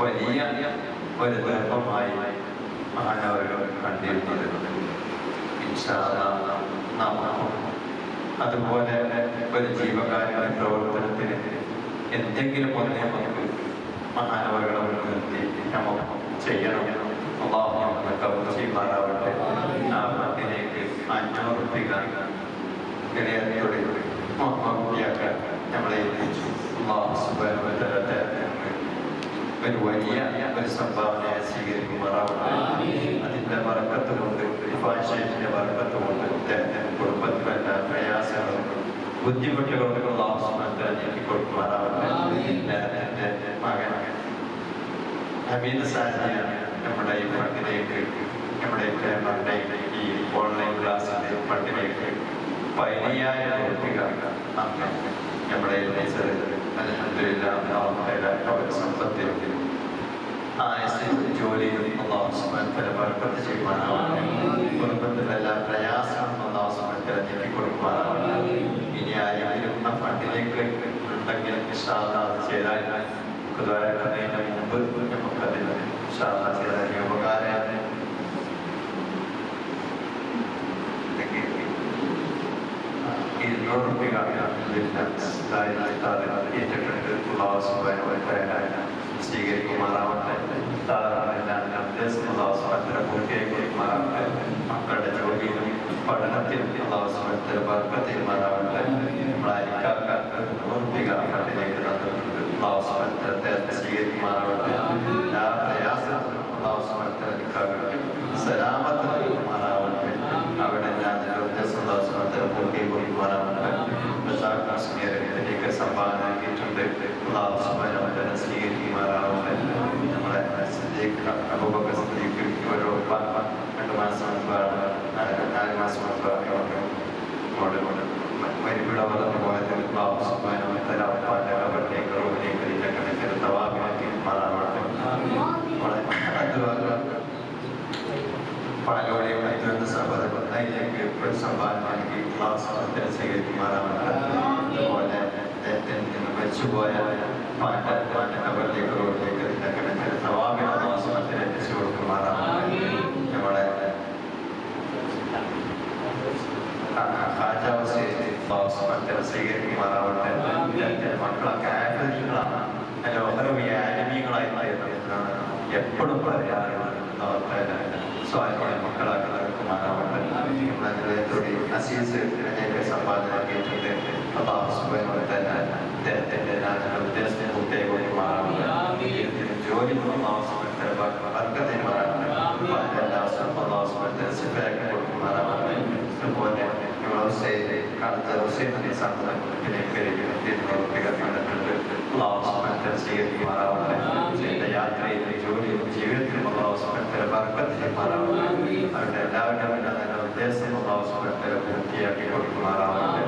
വലിയ ഒരു ധർമ്മമായി മഹാനവകൾ കണ്ടിരുന്നത്. നമുക്കും അതുപോലെ ഒരു ജീവകാരുണ്യ പ്രവർത്തനത്തിന് എന്തെങ്കിലും ഒന്നേ നമുക്ക് മഹാനവകളെ നിർത്തി നമുക്ക് ചെയ്യണം. അള്ളാഹു നമ്മളെ കബൂൽ ചെയ്യുമാറാവട്ടെ. ആ മത്തിലേക്ക് 500 രൂപ ഇടയത്തോടെ മഹാകുട്ടിയാക്കാൻ നമ്മളെ ഏൽപ്പിച്ചു. അള്ളാഹു സുബ്ഹാനഹു വ തആല ഒരു വലിയ ഒരു സംഭാവനയെ സ്വീകരിക്കുമാറാവട്ടെ. അതിൻ്റെ ബർക്കത്ത് കൊണ്ട് ഭാഷയുടെ ബർക്കത്ത് കൊണ്ട് കുടുംബത്തിലെ പ്രയാസങ്ങളും ബുദ്ധിമുട്ടുകൾക്ക് അല്ലാഹു സുബ്ഹാനഹു വ തആല നീക്കി കൊടുക്കുമാറാവട്ടെ. എൻ്റെ മകൻ ഹമീദ് സാഹിബിനെ നമ്മുടെ ഈ ഫണ്ടിലേക്ക് നമ്മുടെ ഈ ഓൺലൈൻ ക്ലാസ്സിൻ്റെ ഫണ്ടിലേക്ക് 15,000 രൂപ അന്ന് നമ്മുടെ അൽഹംദുലില്ലാഹ് സമ്പത്തിൽ ജോലിയിൽ അല്ലാഹു സുബ്ഹാനഹു വ തആല ബർക്കത്ത് ചെയ്യുമാറാവട്ടെ. കുടുംബത്തിലെ എല്ലാ പ്രയാസങ്ങളും അല്ലാഹു സുബ്ഹാനഹു വ തആല നീക്കി കൊടുക്കുമാറാവട്ടെ. ഇനി ആരെങ്കിലും ആ ഫണ്ടിലേക്ക് ഉണ്ടെങ്കിൽ ഇൻഷാ അല്ലാഹ് ചെയ്താൽ ദുആക്കുന്നതിന് മുമ്പ് നമുക്കതിൽ ഇൻഷാ അല്ലാഹ് ചെയ്താൽ ഉപകാരമാണ്. 200 രൂപ ഏറ്റിട്ടുണ്ട്. അല്ലാഹു സുബ്ഹാനഹു വ തആല സ്വീകരിക്കുമാറാവട്ടെ. പൂർത്തിയായി കൊടുക്കുമാറാവട്ടെ. മക്കളുടെ ജോലിയിലും പഠനത്തിലും അല്ലാഹു സുബ്ഹാനഹു വ തആല ബർക്കത്ത് ചെയ്യുമാറാവട്ടെ. നമ്മളെ അരിക്കാർക്ക് 100 രൂപ ഫണ്ടിലേക്ക് തന്നിട്ടുണ്ട്. അല്ലാഹു സുബ്ഹാനഹു വ തആല സ്വീകരിക്കുമാറാവട്ടെ. എല്ലാ പ്രയാസത്തിലും അല്ലാഹു സുബ്ഹാനഹു വ തആല സലാമത്ത് നൽകുമാറാവട്ടെ. അവിടെ ഞാൻ പൂർത്തി കൊടുക്കുവാനാവട്ടെ. ഇതിലേക്ക് സംഭാവന നൽകിയിട്ടുണ്ട്. അല്ലാഹു സുബ്ഹാനഹു വ തആല സ്വീകരിക്കുമാറാവട്ടെ. നമ്മളെ അബൂബക്കർ സിദ്ദീഖ് ഒരു 2 മാസം 4 മാസം മരിപ്പിട വളർന്നു പോയത് അല്ലാഹു സുബ്ഹാനഹു വ തആല അവരുടെ കബറിലേക്ക് റൂഹിലേക്ക് ഇതിൻ്റെ കണക്കിൽ തവാബിനാക്കി മാറാവട്ടെ. പാലോടെയും മറ്റൊരു സഹോദരത്തിലേക്ക് ഒരു സംഭാവന നൽകി ക്ലാസ് സ്വീകരിക്കുമാറാവട്ടെ. അതുപോലെ മരിച്ചുപോയ കബറിലേക്ക് റോഡിലേക്ക് ഇതിൻ്റെ കണക്കിൽ തവാബിന മാസത്തിൽ എത്തിച്ചു കൊടുക്കുമാറാവട്ടെ. നമ്മളെ സ്വീകരിക്കുമാറാവട്ടെ. മക്കളൊക്കെ ആഗ്രഹികളാണ്. ലോകരവിയ ആനിമീകളായി പറയുന്നതാണ് എപ്പോഴും പറയാറുള്ളത്. സ്വാധീന മക്കളാക്കി നടക്കുമാറാവട്ടെ. അസീസ് സംഭാവന നൽകിയിട്ടുണ്ട്. അല്ലാഹു സുബ്ഹാനഹു വ തആല അദ്ദേഹത്തിൻ്റെ ഉദ്ദേശം പൂർത്തിയായി കൊടുക്കുമാറാവട്ടെ. ജോലി അതുപോലെ അടുത്ത ഹുസൈൻ സംഘത്തിലേക്ക് യാത്രയിൽ ജോലിയും ജീവിതത്തിലും അവരുടെ എല്ലാവരുടെ ഉദ്ദേശം പൂർത്തിയാക്കി കൊടുക്കുമാറാവട്ടെ.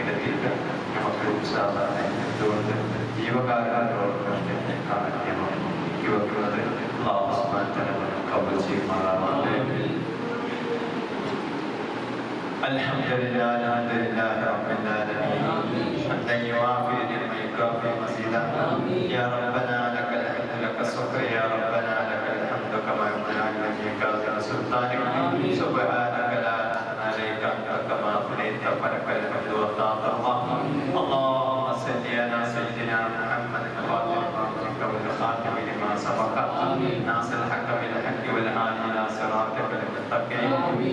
ഇടത്തിയിട്ട് നമുക്ക് എന്തുകൊണ്ട് ജീവകാരണങ്ങളോട് കാണിക്കണം വെക്കുന്നത് കബൂൽ ചെയ്യുമാറാവട്ടെ. الحمد لله رب العالمين حمدا يوافي نعمه يكافئ مزيدا. يا ربنا لك الحمد لك الشكر يا ربنا لك الحمد كما يرضي عن وجهك وسلطانك. سبحانك لا نحن عليك انت كما اثنيت فلك الحمد والطاعه الله. اللهم صل على سيدنا محمد الفاتح لما والخاتم لما سبق ناصر الحق بالحق والهادي الى صراطك المستقيم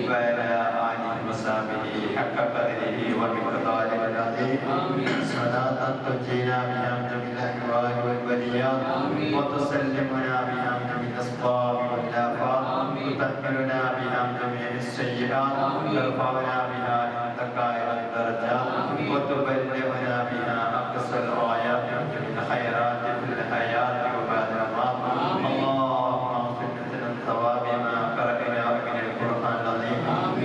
وعلى اله وصحبه حق قدره ومقداره العظيم. صلاة تنجينا بها من جميع الاهوال والبليات وتسلمنا بها من جميع الاسباب والافات وتحملنا بها من جميع السيئات وترفعنا بها عندك الى الدرجات وتبلغنا بها اقصى الغايات من جميع الخيرات في الحياه وبعد الممات. اللهم اغفر لنا الثواب ما قرأناه من القرآن العظيم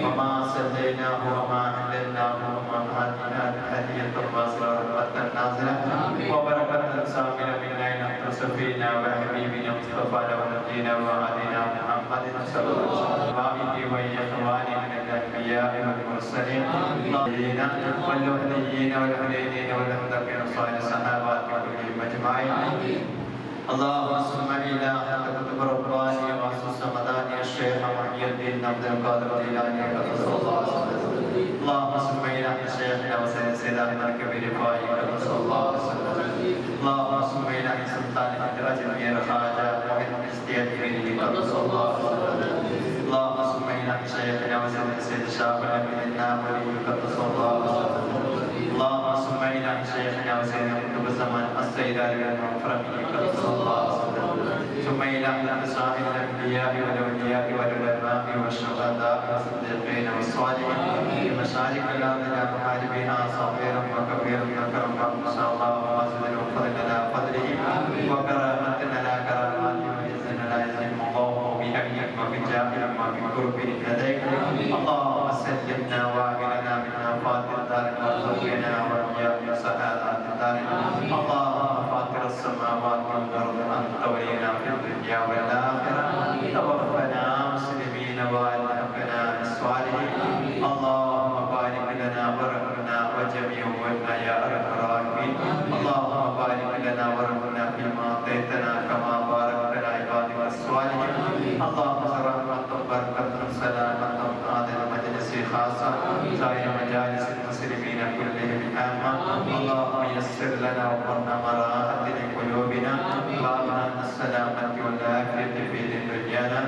وما صليناه وما علمناه وما هديناه هدية واصلة ورحمة نازلة وبركة سامرة منا إلى فينا وحبيبنا مصطفى ونبينا وعلينا محمد صلى الله عليه وسلم وإخواني من الأنبياء والمرسلين والمهديين والحنينين والمتقين الصالحين الصحابة كلهم أجمعين. اللهم صل إلى كتب رباني وخصوص مداني الشيخ محي الدين عبد القادر الجيلاني صلى الله عليه وسلم. اللهم صل إلى شيخنا وسيد أحمد كبير فاي صلى الله عليه وسلم. اللهم صل إلى سلطان الدرج أمير خواجة محمد استيادي صلى الله عليه وسلم. اللهم صل إلى شيخنا وسيد شاب الأمين النابلي صلى الله عليه وسلم. اللهم صل إلى شيخنا وسيد كتب الزمان السيد علي المغفرمي صلى الله عليه وسلم. ثم إلى سائر الأنبياء والأولياء والعلماء والشهداء والصديقين والصالحين في مشارق الأرض إلى محاربها صغيرا وكبيرا وكرما إن شاء الله ومسجد وفضلنا فضله وكرامتنا لا كرامات وعزنا لا يزن الله بحقك وبجاهك وبقربه لديك. اللهم سلمنا واغننا من آفات الدار وارزقنا وإياك سعادة الدار. اللهم فاطر السماوات والأرض أنت ولينا في الدنيا والآخرة توفنا مسلمين والحقنا بالصالحين. اللهم بارك لنا وارحمنا وجميع ولنا يا أرحم الراحمين. اللهم بارك لنا وارحمنا فيما أعطيتنا كما باركت على عبادك الصالحين. اللهم رحمة بركة سلامة هذا المجلس خاصة سائر مجالس المسلمين كلهم عامة. اللهم يسر لنا وقرنا مراحة لقلوبنا وأمنا السلامة والعافية في دنيانا.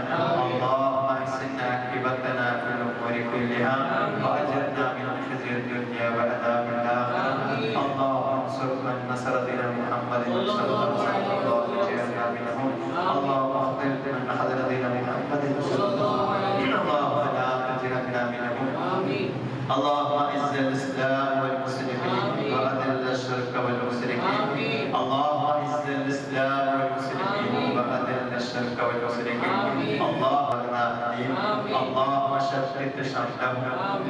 اللهم احسن عاقبتنا في الأمور كلها وأجرنا من خزي الدنيا وعذاب الآخرة. اللهم انصر من نصر دين محمد صلى الله عليه وسلم واجعلنا منهم. اللهم اخذل من أخذ دين محمد صلى الله عليه وسلم. اللهم لا تجعلنا منهم. اللهم اعز الإسلام والمسلمين وأذل الشرك والمشركين. اللهم اعز الإسلام والمسلمين وأذل الشرك والمشركين. اللهم اللهم شتت شملهم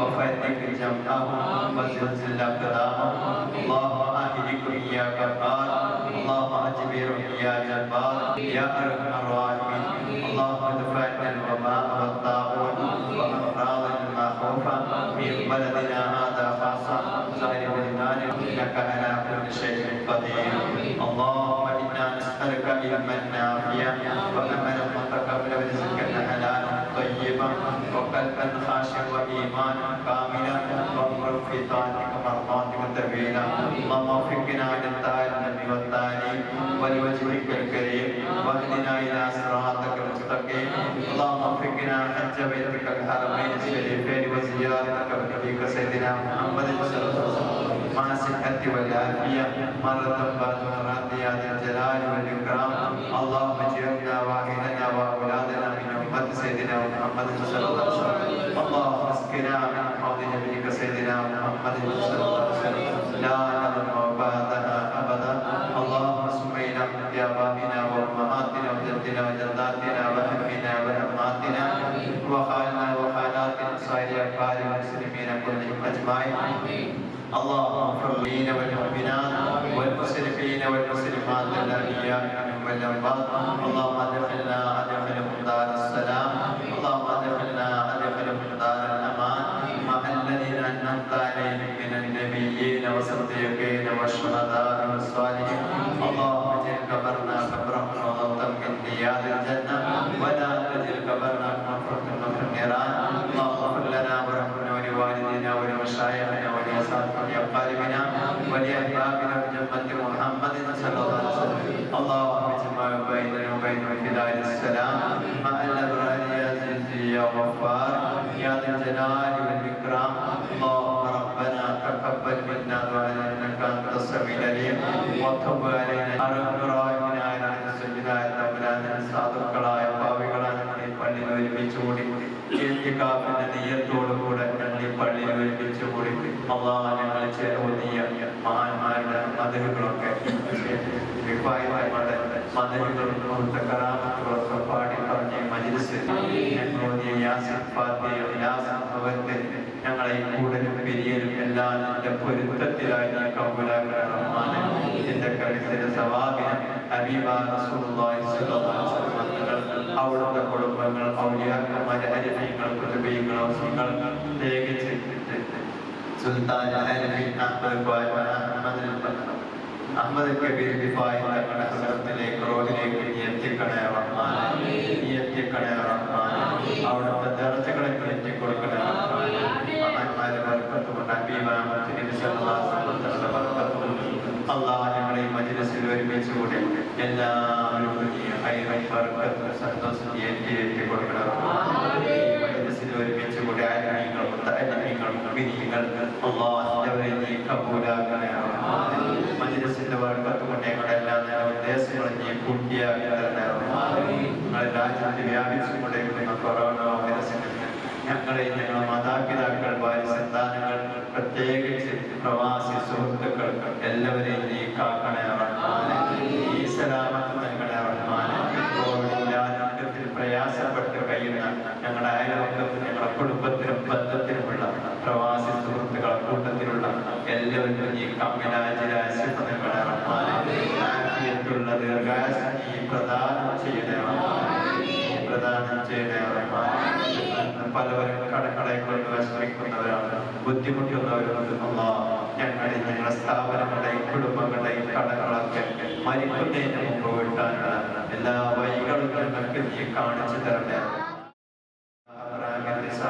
وفرق جمعهم وزلزل أقدامهم. اللهم أهلكم يا جبار. اللهم أجبرهم يا جبار يا أرحم الراحمين. اللهم ادفع الوباء والطاعون وأمراض المخوفة من بلدنا هذا خاصة سائر بلدان إنك على كل شيء قدير. اللهم إنا نسألك علما نافعا وعملا متقبلا ورزقا حلالا طيبا وقلبا خاشعا وإيمانا كاملا وامر في طاعتك مرضاتك طويلا. اللهم وفقنا للتعلم والتعليم ولوجهك الكريم واهدنا إلى صراطك المستقيم. اللهم وفقنا حج بيتك الحرمين الشريفين وزيارتك بنبيك سيدنا محمد صلى الله عليه وسلم مع الصحة والعافية مرة بعد مرات يا ذا الجلال اللهم اغفر لنا والمؤمنات والمسلمين والمسلمات الأحياء منهم والأموات اللهم أدخلهم دار السلام اللهم أدخلهم دار الأمان مع الذين أنعمت عليهم من النبيين والصديقين والشهداء والصالحين اللهم اجعل قبرنا قبرا روضة من رياض الجنة ولا تجعل قبرنا مغفرة من النيران اللهم اغفر لنا وارحمنا ولوالدينا ولمشايخنا ولأساتذتنا وأقاربنا ولأحبابنا بجنة محمد صلى الله عليه وسلم اللهم اجمع بيننا وبينهم في دار السلام مع الأبرار يا عزيز يا غفار يا ذا الجلال والإكرام اللهم ربنا تقبل منا دعاءنا إنك أنت السميع العليم وتب علينا അർഹരായവനായ സയ്യിദായ തമ്പുരാനെ സാധുക്കളായ പാവികളായ ഞങ്ങളെ പള്ളിയിൽ ഒരുമിച്ചുകൂടി ഇത്തിഖാഫിന്റെ നിയ്യത്തോടുകൂടെ ഞങ്ങൾ ഈ പള്ളിയിൽ ഒരുമിച്ചുകൂടി അല്ലാഹ് ഞങ്ങൾ ചേർന്നിയ മഹാന്മാരുടെ മദഹുകളൊക്കെ മദഹുകളും കറാമത്തുകളൊക്കെ പാടി പറഞ്ഞ മജ്‌ലിസിൽ ഞങ്ങളോട് യാസിൻ ഫാത്തിഹ ഇലാസ് അവത്തെ ഞങ്ങളെ കൂടുതലും പിരിയലും എല്ലാം നിന്റെ പൊരുത്തത്തിലായി നീ കബൂലാക്കണേ റഹ്മാനേ നിന്റെ കരുത്തിന്റെ സവാബിനെ ഹബീബായ റസൂലുള്ളാഹി സ്വല്ലല്ലാഹു അലൈഹി വസല്ലം അവിടുത്തെ കുടുംബങ്ങൾ ഔലിയാക്കന്മാരെ അരിഫീങ്ങൾ കുതുബീങ്ങൾ ഔസികൾ പ്രത്യേകിച്ച് സുൽത്താൻ അരിഫീൻ അഹ്മദ് കബീർ ബിഫായി തങ്ങളുടെ ഹസ്രത്തിലേക്ക് റോഹിലേക്ക് നീ എത്തിക്കണേ റഹ്മാനേ നീ എത്തിക്കണേ റഹ്മാനേ അവിടുത്തെ ദർജകളെ എത്തിക്കൊടുക്കണേ റഹ്മാനേ മഹാന്മാരുടെ ബർക്കത്തുകൊണ്ട് ഹബീബായ മുഹമ്മദ് സല്ലല്ലാഹു അലൈഹി വസല്ലം ബർക്കത്തുകൊണ്ട് അല്ലാഹ് ഞങ്ങളെ ഈ മജ്‌ലിസിൽ ഒരുമിച്ചുകൂടി എല്ലാവരും നീ ഹൈറും ബർക്കത്തും സന്തോഷവും ഏറ്റി കൊടുക്കണേ റഹ്മാനേ ഈ മജ്‌ലിസിൽ ഒരുമിച്ചുകൂടി ആലിമീങ്ങൾ മുത്തഅല്ലിമീങ്ങൾ മുഅ്മിനീങ്ങൾ അല്ലാഹ് നീ കബൂലാക്കണേ റഹ്മാനേ മജ്‌ലിസിന്റെ ബർക്കത്ത് കൊണ്ട് ഞങ്ങളുടെ എല്ലാ ഉദ്ദേശങ്ങളും നീ പൂർത്തിയാക്കി തരണേ റഹ്മാനേ ഞങ്ങളുടെ രാജ്യത്ത് വ്യാപിച്ചുകൊണ്ടിരിക്കുന്ന കൊറോണ വൈറസിനെ ഞങ്ങളെ ഞങ്ങളുടെ മാതാപിതാക്കൾ ഭാര്യ സന്താനങ്ങൾ പ്രത്യേകിച്ച് പ്രവാസി സുഹൃത്തുക്കൾ എല്ലാവരെയും നീ കാക്കണേ റഹ്മാനേ ഈ സലാമത്ത് നൽകണേ റഹ്മാനേ കോവിഡ് പ്രയാസപ്പെട്ട് കഴിയുന്ന ഞങ്ങളുടെ അയൽവക്കത്തും ഞങ്ങളുടെ കുടുംബത്തിലും ബന്ധത്തിലുമുള്ള പ്രവാസി സുഹൃത്തുക്കളെ കൂട്ടത്തിലുള്ള എല്ലാവരും നീ കമ്മിനാജിലായ സിഫ നൽകണേ റഹ്മാനേ ആഫിയത്തുള്ള ദീർഘായുസ്സ് നീ പ്രദാനം ചെയ്യണേ റഹ്മാനേ പ്രദാനം ചെയ്യണേ റഹ്മാനേ പലവരും കടങ്ങളെ കൊണ്ട് വിഷമിക്കുന്നവരാണ് ബുദ്ധിമുട്ടുന്നവരുണ്ട് ഞങ്ങളുടെ സ്ഥാപനങ്ങളുടെയും കുടുംബങ്ങളുടെയും കടങ്ങളൊക്കെ മരിക്കുന്നതിന് മുമ്പ് വീട്ടാനുള്ള എല്ലാ വഴികളും ഞങ്ങൾക്ക് നീ കാണിച്ചു തരണേ